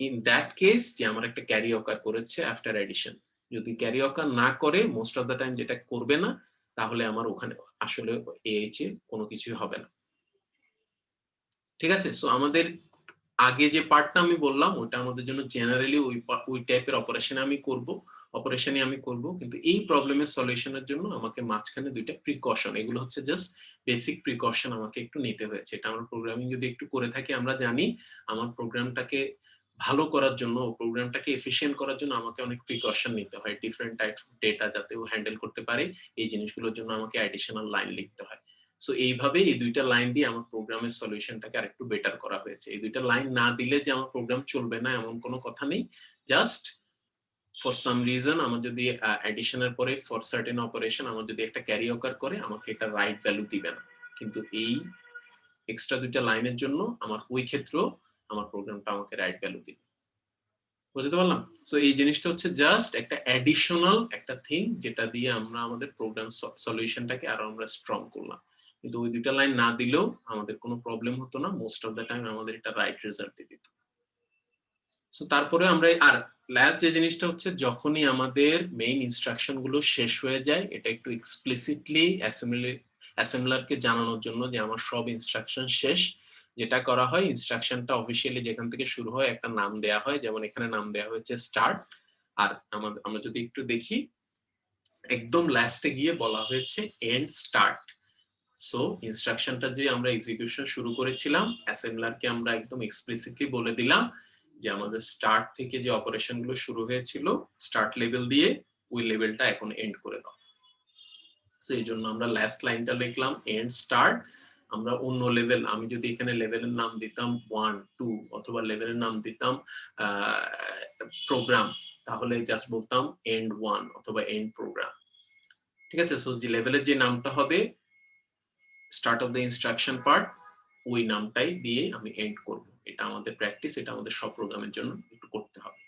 ইন দ্যাট কেস যে আমার একটা ক্যারি অকার করেছে আফটার এডিশন। যদি ক্যারি অকার না করে, মোস্ট অফ দ্য টাইম যেটা করবে না, তাহলে আমার ওখানে আসলে AH এ কোনো কিছুই হবে না। ঠিক আছে, সো আমাদের আগে যে পার্টটা আমি বললাম ওটা আমাদের জন্য জেনারেলি ওই টাইপের অপারেশনে আমি করব, কিন্তু এই প্রবলেমের সলিউশনের জন্য আমাকে মাঝখানে দুইটা প্রিকশন, এগুলো হচ্ছে জাস্ট বেসিক প্রিকশন আমাকে একটু নিতে হয়েছে। এটা আমরা প্রোগ্রামিং যদি একটু করে থাকি আমরা জানি আমার প্রোগ্রামটাকে ভালো করার জন্য, প্রোগ্রামটাকে এফিশিয়েন্ট করার জন্য আমাকে অনেক প্রিকশন নিতে হয়, ডিফারেন্ট টাইপ অফ ডেটা যাতে ও হ্যান্ডেল করতে পারে, এই জিনিসগুলোর জন্য আমাকে অ্যাডিশনাল লাইন লিখতে হয়। সো এইভাবে এই দুইটা লাইন দিয়ে আমার প্রোগ্রামের সলিউশনটাকে আরেকটু বেটার করা হয়েছে। এই দুইটা লাইন না দিলে যে আমার প্রোগ্রাম চলবে না এমন কোনো কথা নেই, জাস্ট ফর সাম রিজন আমার যদি অ্যাডিশনের পরে ফর সার্টেন অপারেশন আমার যদি একটা ক্যারি অকার করে আমাকে এটা রাইট ভ্যালু দিবে না, কিন্তু এই এক্সট্রা দুইটা লাইনের জন্য আমার ওই ক্ষেত্রেও আমার প্রোগ্রামটা আমাকে রাইট ভ্যালু দিবে। বুঝতে পারলাম? সো এই জিনিসটা হচ্ছে জাস্ট একটা অ্যাডিশনাল একটা থিং যেটা দিয়ে আমরা আমাদের প্রোগ্রাম সলিউশনটাকে আরো আমরা স্ট্রং করলাম, কিন্তু ওই দুইটা লাইন না দিলেও আমাদের কোনো প্রবলেম হতো না, মোস্ট অফ দ্য টাইম আমাদের এটা রাইট রেজাল্ট দিত। সো তারপরে আমরা আর লাস্ট যে জিনিসটা হচ্ছে যখনই আমাদের মেইন ইনস্ট্রাকশন গুলো শেষ হয়ে যায় এটা একটু এক্সপ্লিসিটলি অ্যাসেম্বলারকে জানানোর জন্য যে আমার সব ইনস্ট্রাকশন শেষ, যেটা করা হয় ইনস্ট্রাকশনটা অফিসিয়ালি যেখান থেকে শুরু হয় একটা নাম দেয়া হয়, যেমন এখানে নাম দেয়া হয়েছে স্টার্ট, আর আমরা যদি একটু দেখি একদম লাস্টে গিয়ে বলা হয়েছে এন্ড স্টার্ট। সো ইনস্ট্রাকশনটা যে আমরা এক্সিকিউশন শুরু করেছিলাম অ্যাসেম্বলারকে আমরা একদম এক্সপ্লিসিটলি বলে দিলাম যে আমাদের স্টার্ট থেকে যে অপারেশন গুলো শুরু হয়েছিল স্টার্ট লেভেল দিয়ে ওই লেভেলটা এখন এন্ড করে দাও। সো এই জন্য আমরা লাস্ট লাইনটা লিখলাম এন্ড স্টার্ট। আমরা অন্য লেভেল, আমি যদি এখানে লেভেলের নাম দিতাম 1 2 অথবা লেভেলের নাম দিতাম প্রোগ্রাম, তাহলে জাস্ট বলতাম এন্ড 1 অথবা এন্ড প্রোগ্রাম। ঠিক আছে? সো যে লেভেলের যে নামটা হবে start of the instruction part ওই নামটাই দিয়ে আমি এন্ড করব। এটা আমাদের প্র্যাকটিস, এটা আমাদের সব প্রোগ্রামের জন্য একটু করতে হবে।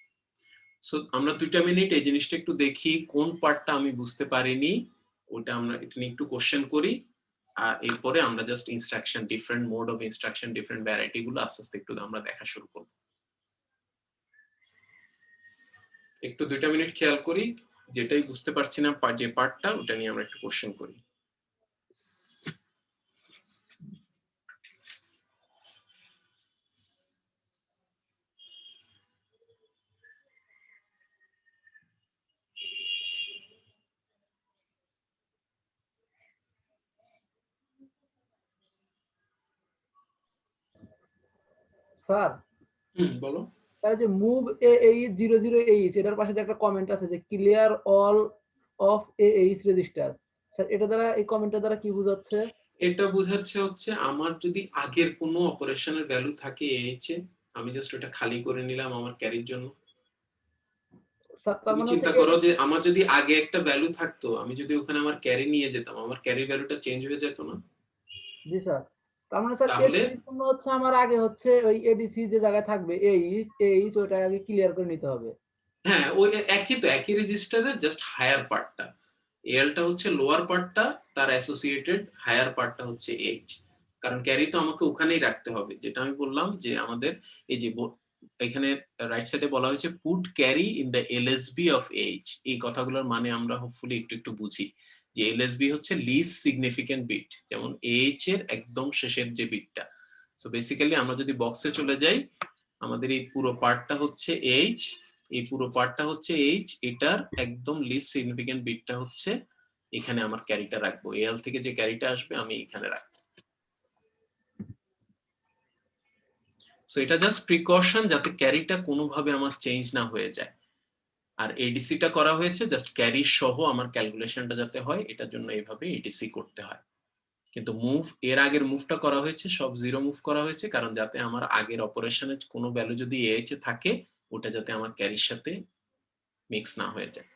সো আমরা 2 মিনিট এই জিনিসটা একটু দেখি কোন পার্টটা আমি বুঝতে পারিনি, ওটা আমরা এটা নিয়ে একটু কোশ্চেন করি, আর এরপরে আমরা just instruction different mode of instruction different variety গুলো আস্তে আস্তে একটু আমরা দেখা শুরু করব। একটু 2 মিনিট খেয়াল করি, যেটাই বুঝতে পারছি না যে পার্টটা ওটা নিয়ে আমরা একটু কোশ্চেন করি। স্যার বলো। তাহলে যে মুভ AH 00AH এটার পাশে যে একটা কমেন্ট আছে যে clear all of AH register, sir এটা দ্বারা এই কমেন্টটা দ্বারা কি বোঝাচ্ছে? এটা বোঝাচ্ছে হচ্ছে আমার যদি আগের কোনো অপারেশনের ভ্যালু থাকে AH এ আমি জাস্ট ওটা খালি করে নিলাম আমার ক্যারির জন্য। স্যার তার তুমি মানে চিন্তা করো যে আমার যদি আগে একটা ভ্যালু থাকতো আমি যদি ওখানে আমার ক্যারি নিয়ে যেতাম আমার ক্যারি ভ্যালুটা চেঞ্জ হয়ে যেত না? জি স্যার, তার মানে স্যার তাহলে জন্য হচ্ছে আমার আগে হচ্ছে ওই এডিসি যে জায়গায় থাকবে এইচ ওটা আগে ক্লিয়ার করে নিতে হবে। হ্যাঁ ওই একই তো, একই রেজিস্টারে জাস্ট হায়ার পার্টটা, এলটা হচ্ছে লোয়ার পার্টটা, তার অ্যাসোসিয়েটেড হায়ার পার্টটা হচ্ছে এইচ, কারণ ক্যারি তো আমাকে ওখানেই রাখতে হবে, যেটা আমি বললাম যে আমাদের এই যে এখানে রাইট সাইডে বলা হয়েছে put carry in the LSB of H. এই কথাগুলোর মানে আমরা হোপফুলি একটু একটু বুঝি যে এলএসবি হচ্ছে লিস্ট সিগনিফিকেন্ট বিট, যেমন এইচ এর একদম শেষের যে বিটটা। সো বেসিক্যালি আমরা যদি বক্সে চলে যাই আমাদের এই পুরো পার্টটা হচ্ছে এইচ, এই পুরো পার্টটা হচ্ছে এইচ, এটার একদম লিস্ট সিগনিফিকেন্ট বিটটা হচ্ছে এখানে আমার ক্যারিটা রাখবো, এল থেকে যে ক্যারিটা আসবে আমি এখানে রাখবো। সো এটা জাস্ট প্রিকশন যাতে ক্যারিটা কোনোভাবে আমার চেঞ্জ না হয়ে যায়, আর এডিসিটা করা হয়েছে জাস্ট ক্যারি সহ আমার ক্যালকুলেশনটা যাতে হয় এটার জন্য এইভাবে এডিসি করতে হয়। কিন্তু মুভ এর আগের মুভটা করা হয়েছে সব জিরো মুভ করা হয়েছে, কারণ যাতে আমার আগের অপারেশনের কোনো ভ্যালু যদি এইচ এ থাকে ওটা যাতে আমার ক্যারির সাথে মিক্স না হয়ে যায়।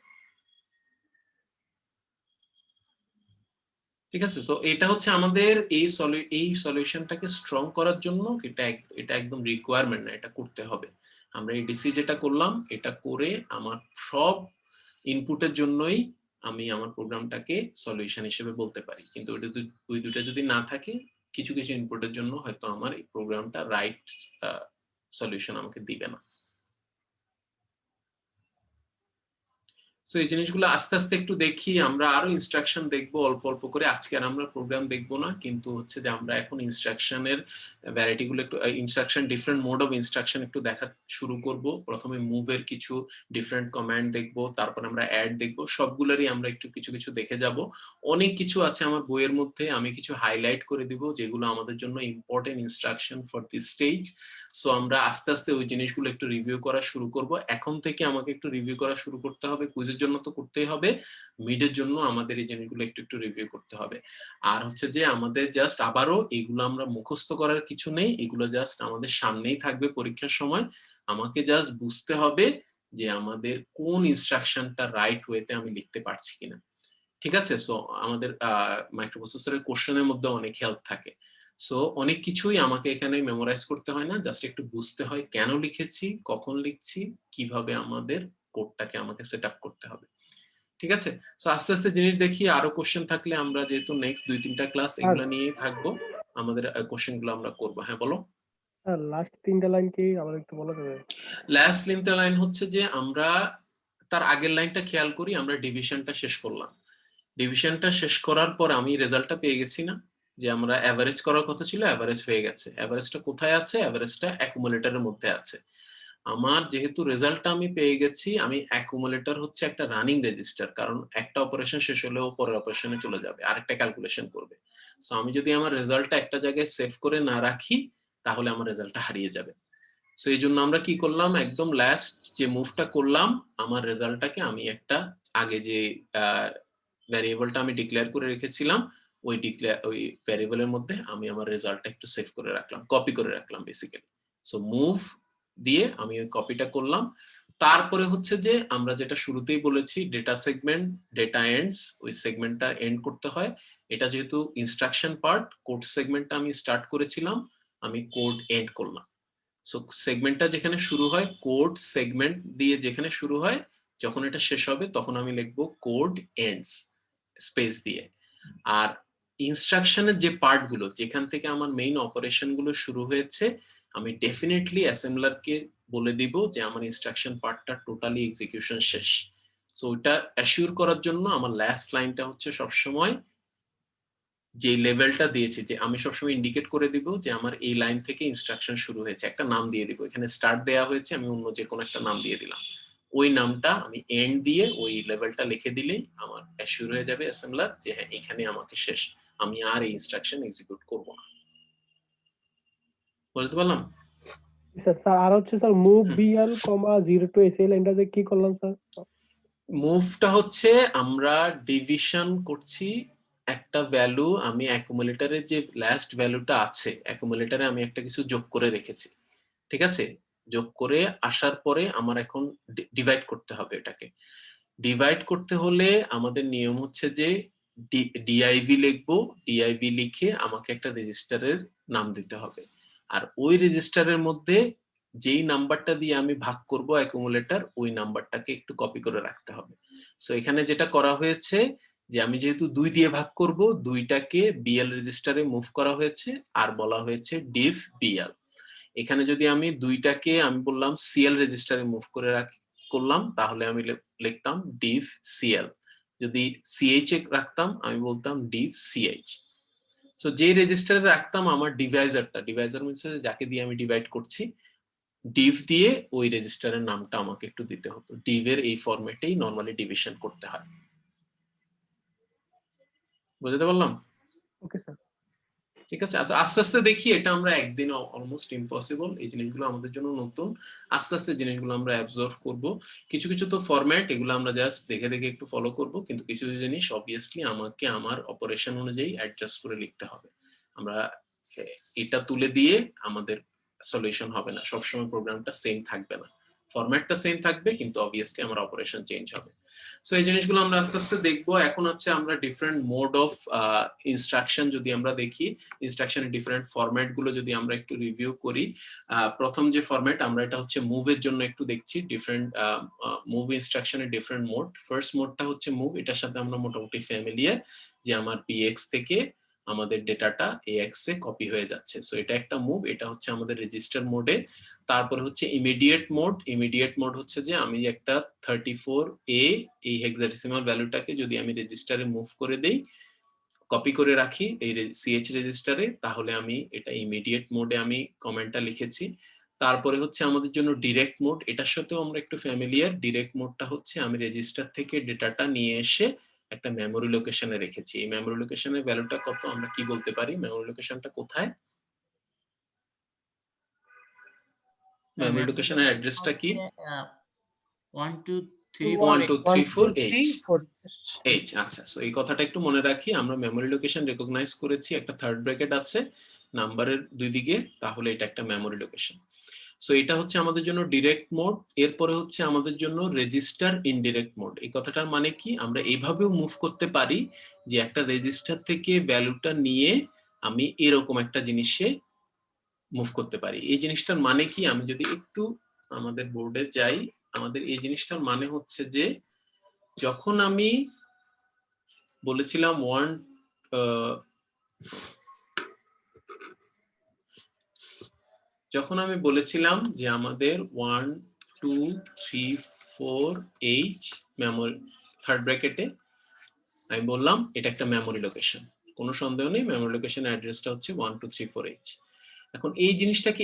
ঠিক আছে? তো এটা হচ্ছে আমাদের এই সলিউশনটাকে স্ট্রং করার জন্য এটা একদম রিকোয়ারমেন্ট না, এটা করতে হবে। আমরা এডিসি যেটা করলাম এটা করে আমার সব ইনপুটের জন্যই আমি আমার প্রোগ্রামটাকে সলিউশন হিসেবে বলতে পারি, কিন্তু ওই দুটো যদি না থাকে কিছু কিছু ইনপুটের জন্য হয়তো আমার এই প্রোগ্রামটা রাইট সলিউশন আমাকে দিবে না। সো এই জিনিসগুলো আস্তে আস্তে একটু দেখি, আমরা আরো ইনস্ট্রাকশন দেখবো অল্প অল্প করে, আজকে আর আমরা প্রোগ্রাম দেখবো না, কিন্তু হচ্ছে যে আমরা এখন ইনস্ট্রাকশনের ভ্যারাইটি গুলো একটু instruction different mode of instruction একটু দেখা শুরু করব। প্রথমে মুভের কিছু ডিফারেন্ট কমান্ড দেখবো, তারপর আমরা অ্যাড দেখবো, সবগুলোরই আমরা একটু কিছু কিছু দেখে যাব। অনেক কিছু আছে আমার বইয়ের মধ্যে, আমি কিছু হাইলাইট করে দিব যেগুলো আমাদের জন্য important instruction for this stage. So আমরা আস্তে আস্তে ওই জিনিসগুলো একটু রিভিউ করা শুরু করব। এখন থেকে আমাকে একটু রিভিউ করা শুরু করতে হবে, কুইজের জন্য তো করতেই হবে, মিডের জন্য আমাদের এই জিনিসগুলো একটু একটু রিভিউ করতে হবে। আর হচ্ছে যে আমাদের জাস্ট আবারও এগুলো আমরা মুখস্থ করার কিছু নেই, এগুলো জাস্ট আমাদের সামনেই থাকবে পরীক্ষার সময়, আমাকে জাস্ট বুঝতে হবে যে আমাদের কোন ইনস্ট্রাকশনটা রাইট ওয়েতে আমি লিখতে পারছি কিনা। ঠিক আছে, সো আমাদের মাইক্রোপ্রসেসরের কোশ্চেনের মধ্যে অনেক হেল্প থাকে। সো অনেক কিছুই আমাকে এখানে মেমোরাইজ করতে হয় না, জাস্ট একটু বুঝতে হয় কেন লিখেছি, কখন লিখছি, কিভাবে আমাদের কোডটাকে আমাকে সেট আপ করতে হবে। ঠিক আছে, সো আস্তে আস্তে জিনিস দেখি। আরো কোশ্চেন থাকলে আমরা যেহেতু নেক্সট 2-3টা ক্লাস এগুলা নিয়েই থাকবো, আমাদের কোশ্চেন গুলো আমরা করবো। হ্যাঁ বলো। স্যার লাস্ট 3টা লাইন কি আবার একটু বলা যাবে? লাস্ট লিনটা লাইন হচ্ছে যে আমরা তার আগের লাইনটা খেয়াল করি, আমরা ডিভিশনটা শেষ করলাম। ডিভিশনটা শেষ করার পর আমি রেজাল্টটা পেয়ে গেছি না, যে আমরা এভারেজ করার কথা ছিল, এভারেজ হয়ে গেছে। এভারেজটা কোথায় আছে? এভারেজটা অ্যাকুমুলেটরের মধ্যে আছে। আমার যেহেতু রেজাল্টটা আমি পেয়ে গেছি, আমি অ্যাকুমুলেটর হচ্ছে একটা রানিং রেজিস্টার, কারণ একটা অপারেশন শেষ হলেও পরের অপারেশনে চলে যাবে, আরেকটা ক্যালকুলেশন করবে। সো আমি যদি আমার রেজাল্টটা একটা জায়গায় সেভ করে না রাখি, তাহলে আমার রেজাল্টটা হারিয়ে যাবে। সো এই জন্য আমরা কি করলাম, একদম লাস্ট যে মুভটা করলাম, আমার রেজাল্টটাকে আমি একটা আগে যে ভ্যারিয়েবলটা আমি ডিক্লেয়ার করে রেখেছিলাম, ওই ভ্যারিয়েবলের মধ্যে আমি আমার রেজাল্টটা একটু সেভ করে রাখলাম, কপি করে রাখলাম বেসিক্যালি। সো মুভ দিয়ে আমি ওই কপিটা করলাম। তারপরে হচ্ছে যে আমরা যেটা শুরুতেই বলেছি, ডেটা সেগমেন্ট, ডেটা এন্ডস, ওই সেগমেন্টটা এন্ড করতে হয়। এটা যেহেতু ইনস্ট্রাকশন পার্ট, কোড সেগমেন্টটা আমি স্টার্ট করেছিলাম, আমি কোড এন্ড করলাম। সো সেগমেন্টটা যেখানে শুরু হয়, কোড সেগমেন্ট দিয়ে যেখানে শুরু হয়, যখন এটা শেষ হবে তখন আমি লিখবো কোড এন্ডস স্পেস দিয়ে। আর ইনস্ট্রাকশনের যে পার্টগুলো, যেখান থেকে আমার মেইন অপারেশন গুলো শুরু হয়েছে, আমি ডেফিনেটলি অ্যাসেম্বলারকে বলে দিব যে আমার ইনস্ট্রাকশন পার্টটা টোটালি এক্সিকিউশন শেষ। সো ওটা অ্যাসিওর করার জন্য আমার লাস্ট লাইনটা হচ্ছে সবসময় যে লেভেলটা দিয়েছি, যে আমি সবসময় ইন্ডিকেট করে দিব যে আমার এই লাইন থেকে ইনস্ট্রাকশন শুরু হয়েছে, একটা নাম দিয়ে দিব। এখানে স্টার্ট দেয়া হয়েছে, আমি অন্য যে কোনো একটা নাম দিয়ে দিলাম, ওই নামটা আমি এন্ড দিয়ে ওই লেভেলটা লিখে দিলেই আমার অ্যাসিওর হয়ে যাবে অ্যাসেম্বলার যে হ্যাঁ এখানে আমাকে শেষ, আমি আর এই ইনস্ট্রাকশন এক্সিকিউট করব না। বলতে পারলাম? স্যার স্যার আর হচ্ছে sir move BL, 0 to S এই লাইনটা যে কি করলাম স্যার? মুভটা হচ্ছে আমরা ডিভিশন করছি একটা ভ্যালু, আমি অ্যাকুমুলেটরের যে লাস্ট ভ্যালুটা আছে, অ্যাকুমুলেটরে আমি একটা কিছু যোগ করে রেখেছি। ঠিক আছে, যোগ করে আসার পরে আমার এখন ডিভাইড করতে হবে। এটাকে ডিভাইড করতে হলে আমাদের নিয়ম হচ্ছে যে ডিআইভি লিখবো, ডিআইভি লিখে আমাকে একটা রেজিস্টারের নাম দিতে হবে। আর ওই রেজিস্টারের মধ্যে যেই নাম্বারটা দিয়ে আমি ভাগ করব অ্যাকুমুলেটর, ওই নাম্বারটাকে একটু কপি করে রাখতে হবে। সো এখানে যেটা করা হয়েছে, যে আমি যেহেতু 2 দিয়ে ভাগ করব, 2টাকে বিএল রেজিস্টারে মুভ করা হয়েছে, আর বলা হয়েছে ডিভ বিএল। এখানে যদি আমি 2টাকে আমি বললাম সিএল রেজিস্টারে মুভ করে করলাম, তাহলে আমি লিখতাম ডিভ সিএল। যদি সিএইচ এ রাখতাম, আমি বলতাম ডিভ সিএইচ। সো যে রেজিস্টারে রাখতাম আমার ডিভাইজার হচ্ছে যাকে দিয়ে আমি ডিভাইড করছি, ডিভ দিয়ে ওই রেজিস্টারের নামটা আমাকে একটু দিতে হতো। ডিভ এর এই ফরম্যাটেই নরমালি ডিভিশন করতে হয়। বুঝতে পারলাম? Okay sir. ঠিক আছে, আস্তে আস্তে দেখি, এটা আমরা একদিনে অলমোস্ট ইম্পসিবল, এই জিনিসগুলো আমাদের জন্য নতুন। আস্তে আস্তে জিনিসগুলো আমরা অ্যাবজর্ভ করব। কিছু কিছু তো ফরম্যাট, এগুলো আমরা জাস্ট দেখে দেখে একটু ফলো করব, কিন্তু কিছু কিছু জিনিস অবভিয়াসলি আমাকে আমার অপারেশন অনুযায়ী অ্যাডজাস্ট করে লিখতে হবে। আমরা এটা তুলে দিয়ে আমাদের সলিউশন হবে না, সবসময় প্রোগ্রামটা সেম থাকবে না, ফরম্যাটটা সেম থাকবে, কিন্তু অবভিয়াসলি আমার অপারেশন চেঞ্জ হবে। সো এই জিনিসগুলো আমরা আস্তে আস্তে দেখবো। এখন হচ্ছে আমরা ডিফারেন্ট মোড অফ ইনস্ট্রাকশন যদি আমরা দেখি, ইনস্ট্রাকশনের ডিফারেন্ট ফরম্যাট গুলো যদি আমরা একটু রিভিউ করি, প্রথম যে ফরম্যাট আমরা এটা হচ্ছে মুভের জন্য একটু দেখছি, ডিফারেন্ট মুভ ইনস্ট্রাকশনের ডিফারেন্ট মোড। ফার্স্ট মোডটা হচ্ছে মুভ, এটার সাথে আমরা মোটামুটি ফ্যামিলিয়ার, যে আমার পিএক্স থেকে আমাদের ডেটাটা এএক্স এ কপি হয়ে যাচ্ছে। সো এটা একটা মুভ, এটা হচ্ছে আমাদের রেজিস্টার মোডে। তারপরে হচ্ছে ইমিডিয়েট মোড। ইমিডিয়েট মোড হচ্ছে যে আমি একটা 34A এই হেক্সাডেসিমাল ভ্যালুটাকে যদি আমি রেজিস্টারে মুভ করে দেই, কপি করে রাখি এই সিএইচ রেজিস্টারে, তাহলে আমি এটা ইমিডিয়েট মোডে আমি কমেন্টটা লিখেছি। তারপরে হচ্ছে আমাদের জন্য ডিরেক্ট মোড, এটার সাথেও আমরা একটু ফ্যামিলিয়ার। ডিরেক্ট মোডটা হচ্ছে আমি রেজিস্টার থেকে ডেটাটা নিয়ে এসে একটা মেমোরি লোকেশনে রেখেছি। এই মেমোরি লোকেশনের ভ্যালুটা কত, আমরা কি বলতে পারি, মেমোরি লোকেশনটা কোথায়, মেমোরি লোকেশনের অ্যাড্রেসটা কি? 1 2 3 1 2 3 4 4 H। আচ্ছা, সো এই কথাটা একটু মনে রাখি, আমরা মেমোরি লোকেশন রেকগনাইজ করেছি, একটা থার্ড ব্র্যাকেট আছে নাম্বারের দুই দিকে, তাহলে এটা একটা মেমোরি লোকেশন। সো এটা হচ্ছে আমাদের জন্য ডিরেক্ট মোড, এরপরে হচ্ছে আমাদের জন্য রেজিস্টার ইনডিরেক্ট মোড। এই কথাটার মানে কি, আমরা এইভাবেও মুভ করতে পারি যে একটা রেজিস্টার থেকে ভ্যালুটা নিয়ে আমি এরকম একটা জিনিসে মুভ করতে পারি। এই জিনিসটার মানে কি, আমি যদি একটু আমাদের বোর্ডে যাই, আমাদের এই জিনিসটার মানে হচ্ছে যে যখন আমি বলেছিলাম যখন আমি বলেছিলাম যে আমাদের 1 2 3 4 H মেমোরি থার্ড ব্র্যাকেটে, আমি বললাম এটা একটা মেমোরি লোকেশন, কোনো সন্দেহ নেই মেমোরি লোকেশন অ্যাড্রেসটা হচ্ছে 1 2 3 4 H। এখন এই জিনিসটাকে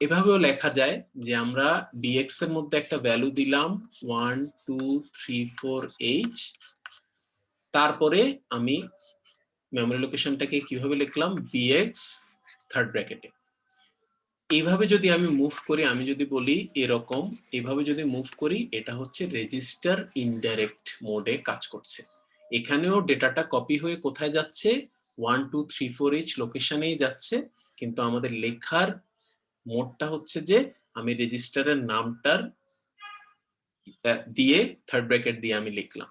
এভাবেও লেখা যায় যে আমরা bx এর মধ্যে একটা ভ্যালু দিলাম 1 2 3 4 H, তারপরে আমি মেমোরি লোকেশনটাকে কিভাবে লিখলাম bx থার্ড ব্র্যাকেটে। এইভাবে যদি আমি মুভ করি, আমি যদি বলি এরকম এইভাবে যদি মুভ করি, এটা হচ্ছে রেজিস্টার ইনডাইরেক্ট মোডে কাজ করছে। এখানেও ডেটাটা কপি হয়ে কোথায় যাচ্ছে, 1 2 3 4 H লোকেশনেই যাচ্ছে, কিন্তু আমাদের লেখার মোডটা হচ্ছে যে আমি রেজিস্টারের নামটার দিয়ে থার্ড ব্র্যাকেট দিয়ে আমি লিখলাম।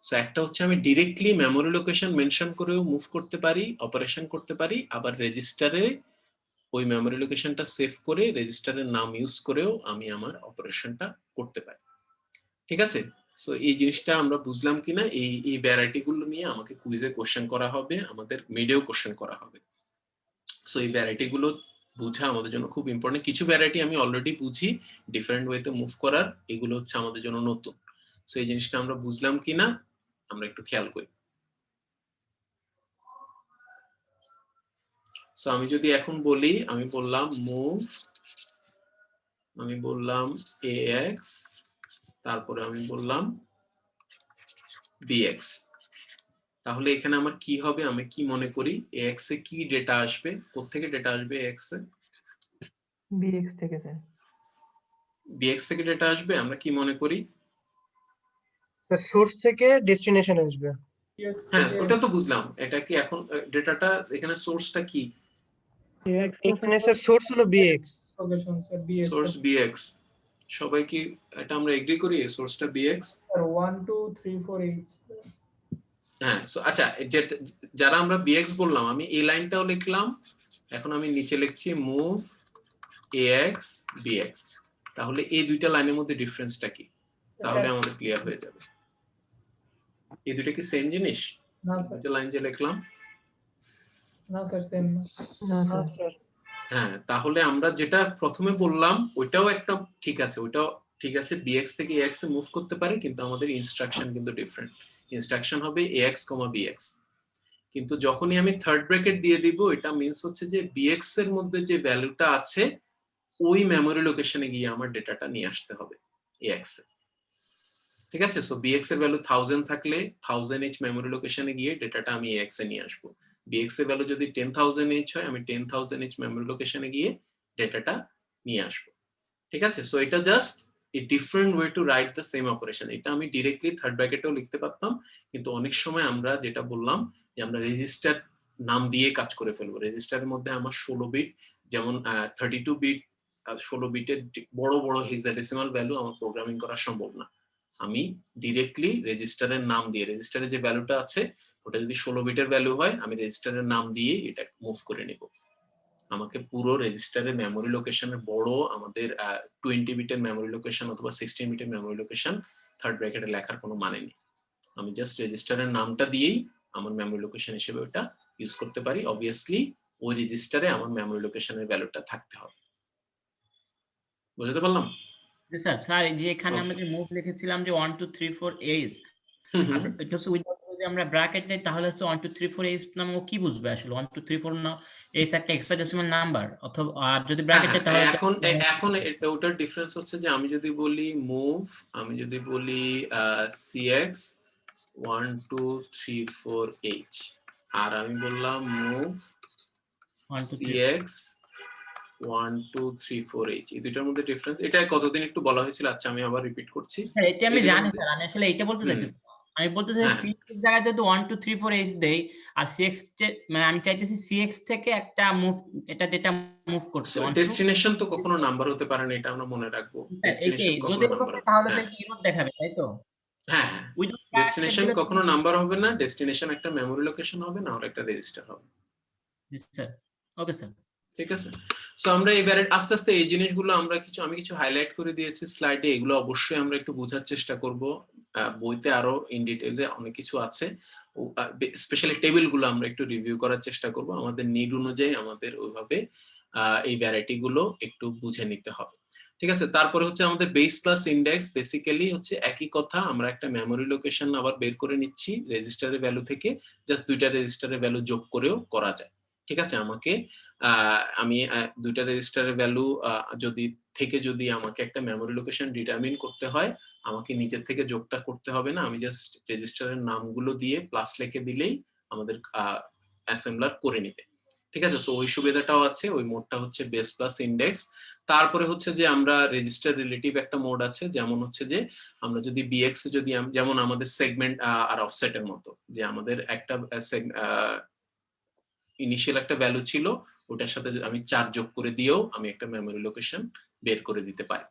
সো একটা হচ্ছে আমি ডিরেক্টলি মেমোরি লোকেশন মেনশন করেও মুভ করতে পারি, অপারেশন করতে পারি, আবার রেজিস্টারে ওই মেমোরি লোকেশনটা সেভ করে রেজিস্টারের নাম ইউজ করেও আমি আমার অপারেশনটা করতে পারি। ঠিক আছে, সো এই জিনিসটা আমরা বুঝলাম কিনা, এই ভ্যারাইটি গুলো নিয়ে আমাকে কুইজে কোশ্চেন করা হবে, আমাদের মিডেও কোশ্চেন করা হবে। সো এই ভ্যারাইটি গুলো বুঝা আমাদের জন্য খুব ইম্পর্টেন্ট। কিছু ভ্যারাইটি আমি অলরেডি বুঝি ডিফারেন্ট ওয়েতে মুভ করার, এগুলো হচ্ছে আমাদের জন্য নতুন। সো এই জিনিসটা আমরা বুঝলাম কিনা আমরা একটু খেয়াল করি। সো আমি যদি এখন বলি, আমি বললাম মুভ, আমি বললাম ax, তারপরে আমি বললাম bx, তাহলে এখানে আমার কি হবে, আমি কি মনে করি ax এ কি ডেটা আসবে, কোত্থেকে ডেটা আসবে ax এ, bx থেকে স্যার। bx থেকে ডেটা আসবে, আমরা কি মনে করি, সোর্স থেকে ডেস্টিনেশন আসবে। হ্যাঁ ওটা তো বুঝলাম, এটা কি এখন ডেটাটা এখানে সোর্সটা কি, ax এখানে স্যার সোর্স হলো bx। Location sir bx source bx, সবাই কি এটা আমরা এগ্রি করি সোর্সটা bx? স্যার 1 2 3 4 8 হ্যাঁ, সো আচ্ছা যারা আমরা bx বললাম, আমি এই লাইনটাও লিখলাম, এখন আমি নিচে লিখছি মুভ ax bx, তাহলে এই দুইটা লাইনের মধ্যে ডিফারেন্সটা কি, তাহলে আমাদের ক্লিয়ার হয়ে যাবে। এই দুইটা কি সেম জিনিস? না স্যার, দুইটা লাইন যে লিখলাম, না স্যার সেম না। না স্যার, হ্যাঁ তাহলে আমরা যেটা প্রথমে বললাম ওইটাও একটা ঠিক আছে, ওইটাও ঠিক আছে, bx থেকে ax এ মুভ করতে পারে, কিন্তু আমাদের ইনস্ট্রাকশন কিন্তু ডিফারেন্ট। ইনস্ট্রাকশন হবে ax, bx, কিন্তু যখনই আমি থার্ড ব্র্যাকেট দিয়ে দিব, এটা মিন্স হচ্ছে যে bx এর মধ্যে যে ভ্যালুটা আছে ওই মেমোরি লোকেশনে গিয়ে আমার ডেটাটা নিয়ে আসতে হবে ax এ। ঠিক আছে, সো bx এর ভ্যালু 1000 থাকলে 1000h মেমোরি লোকেশনে গিয়ে ডেটাটা আমি ax এ নিয়ে আসবো। bx এর ভ্যালু যদি 10000h হয়, আমি 10000h মেমোরি লোকেশনে গিয়ে ডেটাটা নিয়ে আসবো। ঠিক আছে, সো এটা just a different way to write the same operation. এটা আমি ডিরেক্টলি থার্ড ব্র্যাকেটেও লিখতে পারতাম, কিন্তু অনেক সময় আমরা যেটা বললাম যে আমরা রেজিস্টার নাম দিয়ে কাজ করে ফেলবো। রেজিস্টারের মধ্যে আমার 16 বিট, যেমন 32 বিট 16 বিটের বড় বড় হেক্সাডেসিমাল ভ্যালু আমার প্রোগ্রামিং করা সম্ভব না। আমি ডিরেক্টলি রেজিস্টারের নাম দিয়ে, রেজিস্টারে যে ভ্যালুটা আছে ওটা যদি 16 বিটের ভ্যালু হয়, আমি রেজিস্টারের নাম দিয়ে এটা মুভ করে নেব। আমাকে পুরো রেজিস্টারের মেমোরি লোকেশনের বড় আমাদের 20 বিটের মেমোরি লোকেশন অথবা 16 বিটের মেমোরি লোকেশন থার্ড ব্র্যাকেটে লেখার কোনো মানে নেই। আমি জাস্ট রেজিস্টারের নামটা দিয়েই আমার মেমোরি লোকেশন হিসেবে ওটা ইউজ করতে পারি। অবভিয়াসলি ওই রেজিস্টারে আমার মেমোরি লোকেশনের ভ্যালুটা থাকতে হবে। বুঝতে পারলাম? জি স্যার, স্যার এই যে এখানে আমরা যে মুভ লিখেছিলাম যে 1 2 3 4 H, আমরা এটা হচ্ছে উইদাউট যদি আমরা ব্র্যাকেট দেই তাহলে হচ্ছে 1 2 3 4 H নাম ও কি বুঝবে আসলে? 1 2 3 4 না H একটা হেক্সাডেসিমাল নাম্বার, অথবা আর যদি ব্র্যাকেট দেই তাহলে এখন ওটার ডিফারেন্স হচ্ছে যে আমি যদি বলি মুভ, আমি যদি বলি cx 1 2 3 4 H, আর আমি বললাম মুভ 1 2 3 cx 1 2 3 4 H, এই দুটোর মধ্যে ডিফারেন্স। এটা কতদিন একটু বলা হয়েছিল, আচ্ছা আমি আবার রিপিট করছি। স্যার এটা আমি জানি স্যার, আমি আসলে এটা বলতে চাইতেছি। আমি বলতেছি হ্যাঁ। সিএক্স এর জায়গায় যদি 1 2 3 4 এইচ দেই আর সিএক্স মানে আমি চাইতেছি সিএক্স থেকে একটা মুভ এটা ডেটা মুভ করতে ডেস্টিনেশন তো কখনো নাম্বার হতে পারে না, এটা আমরা মনে রাখবো। ডেস্টিনেশন এইটাই কখনো যদি নাম্বার হবে তাহলে তো হ্যাঁ এরর দেখাবে তাই তো হ্যাঁ হ্যাঁ উইদাউট ডেস্টিনেশন কখনো নাম্বার হবে না, ডেস্টিনেশন একটা মেমোরি লোকেশন হবে, না হলে একটা রেজিস্টার হবে। জি স্যার ওকে স্যার ঠিক আছে। সো আমরা এবারে আস্তে আস্তে এই জিনিসগুলো আমি কিছু হাইলাইট করে দিয়েছি স্লাইডে, এগুলো অবশ্যই আমরা একটু বোঝার চেষ্টা করব। বইতে আরো ইন ডিটেইলে অনেক কিছু আছে, স্পেশালি টেবিলগুলো আমরা একটু রিভিউ করার চেষ্টা করব, আমাদের নিড অনুযায়ী আমাদের ওইভাবে এই ভ্যারাইটি গুলো একটু বুঝে নিতে হবে। ঠিক আছে। তারপরে হচ্ছে আমাদের বেস প্লাস ইন্ডেক্স, বেসিক্যালি হচ্ছে একই কথা, আমরা একটা মেমোরি লোকেশন আবার বের করে নিচ্ছি রেজিস্টারের ভ্যালু থেকে, জাস্ট দুইটা রেজিস্টারের ভ্যালু যোগ করেও করা যায়। ঠিক আছে। আমাকে আমি দুইটা রেজিস্টারের ভ্যালু যদি আমাকে একটা মেমোরি লোকেশন ডিটারমিন করতে হয়, আমাকে নিচের থেকে যোগটা করতে হবে না, আমি জাস্ট রেজিস্টারের নামগুলো দিয়ে প্লাস লিখে দিলেই আমাদের অ্যাসেম্বলার করে নেবে। ঠিক আছে। সো ওই সুবিধাটাও আছে, ওই মোডটা হচ্ছে বেস প্লাস ইন্ডেক্স। তারপরে হচ্ছে যে আমরা রেজিস্টার রিলেটিভ একটা মোড আছে, যেমন হচ্ছে যে আমরা যদি বিএক্স যেমন আমাদের সেগমেন্ট আর অফসেটের মতো, যে আমাদের একটা ইনিশিয়াল একটা ভ্যালু ছিল, ওটার সাথে আমি 4 যোগ করে দিয়েও আমি একটা মেমোরি লোকেশন বের করে দিতে পারি।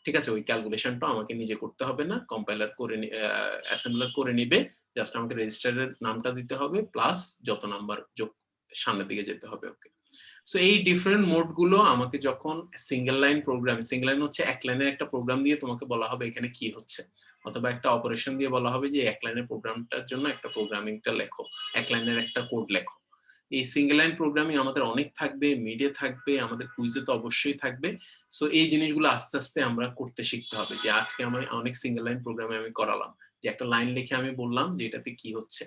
ঠিক আছে। ওই ক্যালকুলেশনটা আমাকে নিজে করতে হবে না, কম্পাইলার করে অ্যাসেম্বলার করে নিবে, জাস্ট আমাকে রেজিস্টারের নামটা দিতে হবে প্লাস যত নাম্বার যোগ সামনের দিকে যেতে হবে। ওকে। সো এই ডিফারেন্ট মোড গুলো আমাকে যখন সিঙ্গেল লাইন হচ্ছে এক লাইনের একটা প্রোগ্রাম দিয়ে তোমাকে বলা হবে এখানে কি হচ্ছে, অথবা একটা অপারেশন দিয়ে বলা হবে যে এক লাইনের প্রোগ্রামটার জন্য একটা প্রোগ্রামিংটা লেখো, এক লাইনের একটা কোড লেখো। এই সিঙ্গেল লাইন প্রোগ্রামিং আমাদের অনেক থাকবে, মিডে থাকবে, আমাদের কুইজে তো অবশ্যই থাকবে। সো এই জিনিসগুলো আস্তে আস্তে আমরা করতে শিখতে হবে, যে আজকে আমি অনেক সিঙ্গেল লাইন প্রোগ্রামে আমি করালাম, যে একটা লাইন লিখে আমি বললাম যে এটাতে কি হচ্ছে।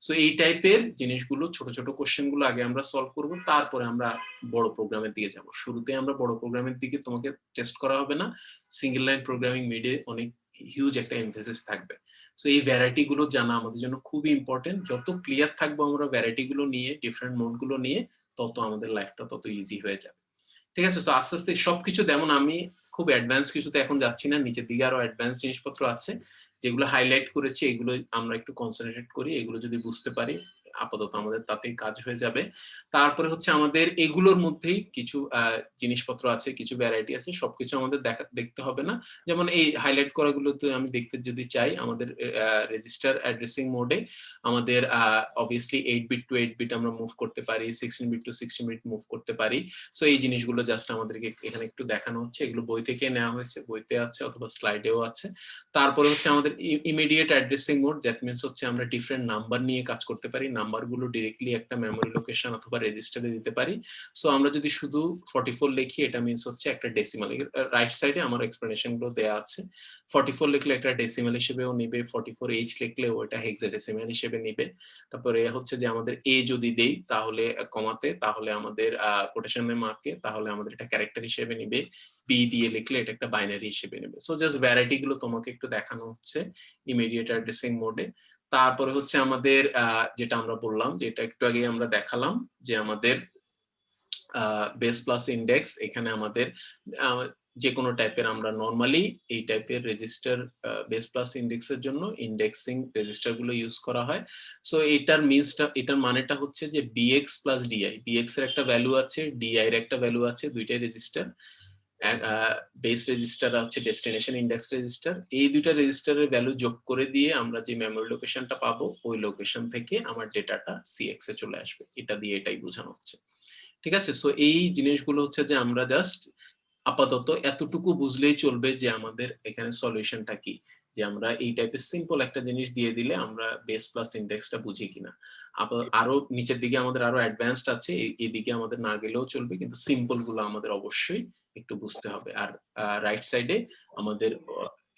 সো এই টাইপের জিনিসগুলো, ছোট ছোট কোশ্চেন গুলো আগে আমরা সলভ করব, তারপরে আমরা বড় প্রোগ্রামের দিকে যাব। শুরুতে আমরা বড় প্রোগ্রামের দিকে তোমাকে টেস্ট করা হবে না, সিঙ্গেল লাইন প্রোগ্রামিং মিডে অনেক হিউজ একটা এমফেসিস থাকবে। সো এই ভ্যারাইটি গুলো জানা আমাদের জন্য খুবই ইম্পর্টেন্ট। যত ক্লিয়ার থাকবো আমরা ভ্যারাইটি গুলো নিয়ে, ডিফারেন্ট মোড গুলো নিয়ে, তত আমাদের লাইফটা তত ইজি হয়ে যাবে। ঠিক আছে। তো আস্তে আস্তে সবকিছু, যেমন আমি খুব অ্যাডভান্স কিছুতে এখন যাচ্ছি না, নিচের দিকে আরো অ্যাডভান্স জিনিসপত্র আছে যেগুলো হাইলাইট করেছি, এগুলো আমরা একটু কনসেন্ট্রেট করি, এগুলো যদি বুঝতে পারি আপাতত আমাদের তাতেই কাজ হয়ে যাবে। তারপরে হচ্ছে আমাদের এগুলোর মধ্যেই কিছু জিনিসপত্র আছে, কিছু ভ্যারাইটি আছে, সবকিছু আমাদের দেখতে হবে না। যেমন এই হাইলাইট করাগুলোতে আমি দেখতে যদি চাই, আমাদের রেজিস্টার অ্যাড্রেসিং মোডে আমাদের অবভিয়াসলি 8 বিট টু 8 বিট আমরা মুভ করতে পারি, 16 বিট টু 16 বিট মুভ করতে পারি। সো এই জিনিসগুলো জাস্ট আমাদেরকে এখানে একটু দেখানো হচ্ছে, এগুলো বই থেকে নেওয়া হয়েছে, বইতে আছে অথবা স্লাইডেও আছে। তারপরে হচ্ছে আমাদের immediate addressing mode, that means হচ্ছে আমরা ডিফারেন্ট নাম্বার নিয়ে কাজ করতে পারি, নাম্বারগুলো ডিরেক্টলি একটা মেমোরি লোকেশন অথবা রেজিস্টারে দিতে পারি। সো আমরা যদি শুধু 44 লিখি, এটা মিন্স হচ্ছে একটা ডেসিমাল। রাইট সাইডে আমার এক্সপ্লেনেশন গুলো দেওয়া আছে। 44 লিখলে একটা ডেসিমাল হিসেবেও নিবে, 44H লিখলে ওটা হেক্সাডেসিমাল হিসেবে নিবে। তারপরে হচ্ছে যে আমাদের এ যদি দেই তাহলে কমাতে, তাহলে আমাদের কোটেশনের মার্কে, তাহলে আমাদের এটা ক্যারেক্টার হিসেবে নিবে, বি দিয়ে লিখলে এটা একটা বাইনারি হিসেবে নেবে। সো জাস্ট ভ্যারাইটি গুলো তোমাকে একটু দেখানো হচ্ছে ইমিডিয়েট অ্যাড্রেসিং মোডে। তারপরে হচ্ছে আমাদের যেটা আমরা বললাম, যেটা একটু আগে আমরা দেখালাম, যে আমাদের বেস প্লাস ইন্ডেক্স, এখানে আমাদের যে কোনো টাইপের আমরা নরমালি এই টাইপের রেজিস্টার বেস প্লাস ইন্ডেক্সের জন্য ইন্ডেক্সিং রেজিস্টার গুলো ইউজ করা হয়। সো এটার মানেটা হচ্ছে যে বিএক্স প্লাস ডিআই, বিএক্স এর একটা ভ্যালু আছে, ডিআই এর একটা ভ্যালু আছে, দুইটাই রেজিস্টার। বেস রেজিস্টার হচ্ছে ডেস্টিনেশন ইন্ডেক্স রেজিস্টার, এই দুইটা রেজিস্টারের ভ্যালু যোগ করে দিয়ে আমরা যে মেমোরি লোকেশনটা পাবো, ওই লোকেশন থেকে আমার ডেটাটা সিএক্স এ চলে আসবে। এটা দিয়ে এটাই বোঝানো হচ্ছে। ঠিক আছে। সো এই জিনিসগুলো হচ্ছে যে আমরা জাস্ট আপাতত এতটুকু বুঝলেই চলবে যে আমাদের এখানে সলিউশনটা কি, যে আমরা এই টাইপের সিম্পল একটা জিনিস দিয়ে দিলে আমরা বেস প্লাস ইন্ডেক্সটা বুঝি কিনা। আরো নিচের দিকে আমাদের আরো অ্যাডভান্সড আছে, এইদিকে আমাদের না গেলেও চলবে, কিন্তু সিম্পল গুলো আমাদের অবশ্যই একটু বুঝতে হবে। আর রাইট সাইডে আমাদের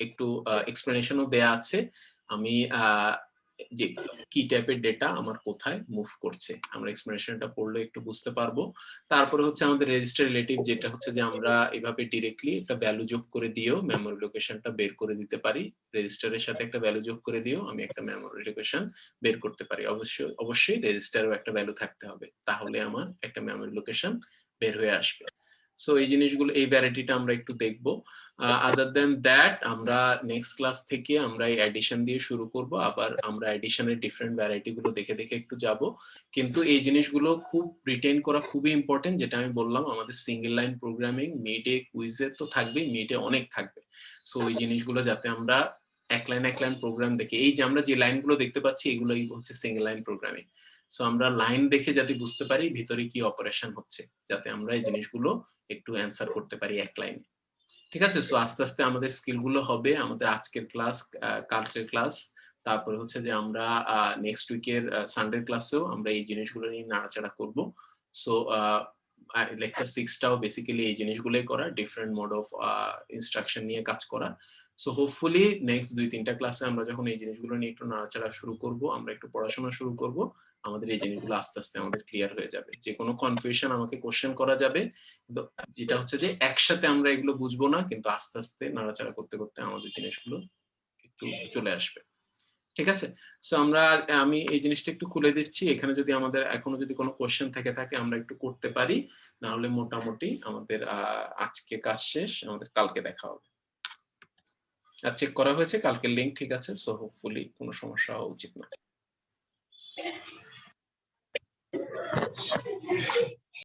একটু এক্সপ্লেনেশনও দেয়া আছে, আমি যে কি টাইপের ডেটা আমার কোথায় মুভ করছে, আমরা এক্সপ্লেনেশনটা পড়লে একটু বুঝতে পারবো। তারপরে হচ্ছে আমাদের রেজিস্টার রিলেটিভ, যেটা হচ্ছে যে আমরা এভাবে ডিরেক্টলি একটা ভ্যালু যোগ করে দিয়েও মেমোরি লোকেশনটা বের করে দিতে পারি, রেজিস্টারের সাথে একটা ভ্যালু যোগ করে দিয়েও আমি একটা মেমোরি লোকেশন বের করতে পারি। অবশ্যই রেজিস্টারেও একটা ভ্যালু থাকতে হবে, তাহলে আমার একটা মেমোরি লোকেশন বের হয়ে আসবে। সো এই জিনিসগুলো, এই ভ্যারাইটিটা আমরা একটু দেখবো। আদার দেন দ্যাট আমরা নেক্সট ক্লাস থেকে আমরা এই অ্যাডিশন দিয়ে শুরু করব, আবার আমরা অ্যাডিশনের ডিফারেন্ট ভ্যারাইটি গুলো দেখে দেখে একটু যাব। কিন্তু এই জিনিসগুলো খুব রিটেইন করা খুবই ইম্পর্টেন্ট, যেটা আমি বললাম আমাদের সিঙ্গেল লাইন প্রোগ্রামিং, মিডে কুইজে তো থাকবেই, মিডে অনেক থাকবে। সো এই জিনিসগুলো যাতে আমরা এক লাইন প্রোগ্রাম দেখে, এই যে আমরা যে লাইনগুলো দেখতে পাচ্ছি এগুলোই হচ্ছে সিঙ্গেল লাইন প্রোগ্রামিং। সো আমরা লাইন দেখে যাতে বুঝতে পারি ভিতরে কি অপারেশন হচ্ছে, যাতে আমরা এই জিনিসগুলো একটু অ্যান্সার করতে পারি এক লাইনে। ঠিক আছে? সো আস্তে আস্তে আমাদের স্কিল গুলো হবে, আমাদের আজকের ক্লাস, কালকের ক্লাস, তারপরে হচ্ছে যে আমরা নেক্সট উইকের সানডে ক্লাসেও আমরা এই জিনিসগুলো নিয়ে নাড়াচাড়া করব। সো লেকচার 6টাও বেসিক্যালি এই জিনিসগুলোই করা, ডিফারেন্ট মোড অফ ইনস্ট্রাকশন নিয়ে কাজ করা। সো হোপফুলি নেক্সট 2-3টা ক্লাসে আমরা যখন এই জিনিসগুলো নিয়ে একটু নাড়াচাড়া শুরু করব, আমরা একটু পড়াশোনা শুরু করব, আমাদের এই জিনিসগুলো আস্তে আস্তে আমাদের ক্লিয়ার হয়ে যাবে। যে কোনো কনফিউশন আমাকে কোশ্চেন করা যাবে, কিন্তু যেটা হচ্ছে যে একসাথে আমরা এগুলো বুঝবো না, কিন্তু আস্তে আস্তে নাড়াচাড়া করতে করতে আমাদের জিনিসগুলো একটু চলে আসবে। ঠিক আছে? সো আমি এই জিনিসটা একটু খুলে দিচ্ছি, এখানে যদি আমাদের এখনো যদি কোনো কোশ্চেন থেকে থাকে আমরা একটু করতে পারি, না হলে মোটামুটি আমাদের আজকে কাজ শেষ, আমাদের কালকে দেখা হবে। চেক করা হয়েছে, কালকের লিংক ঠিক আছে। সো হোপফুলি কোনো সমস্যা হওয়া উচিত না।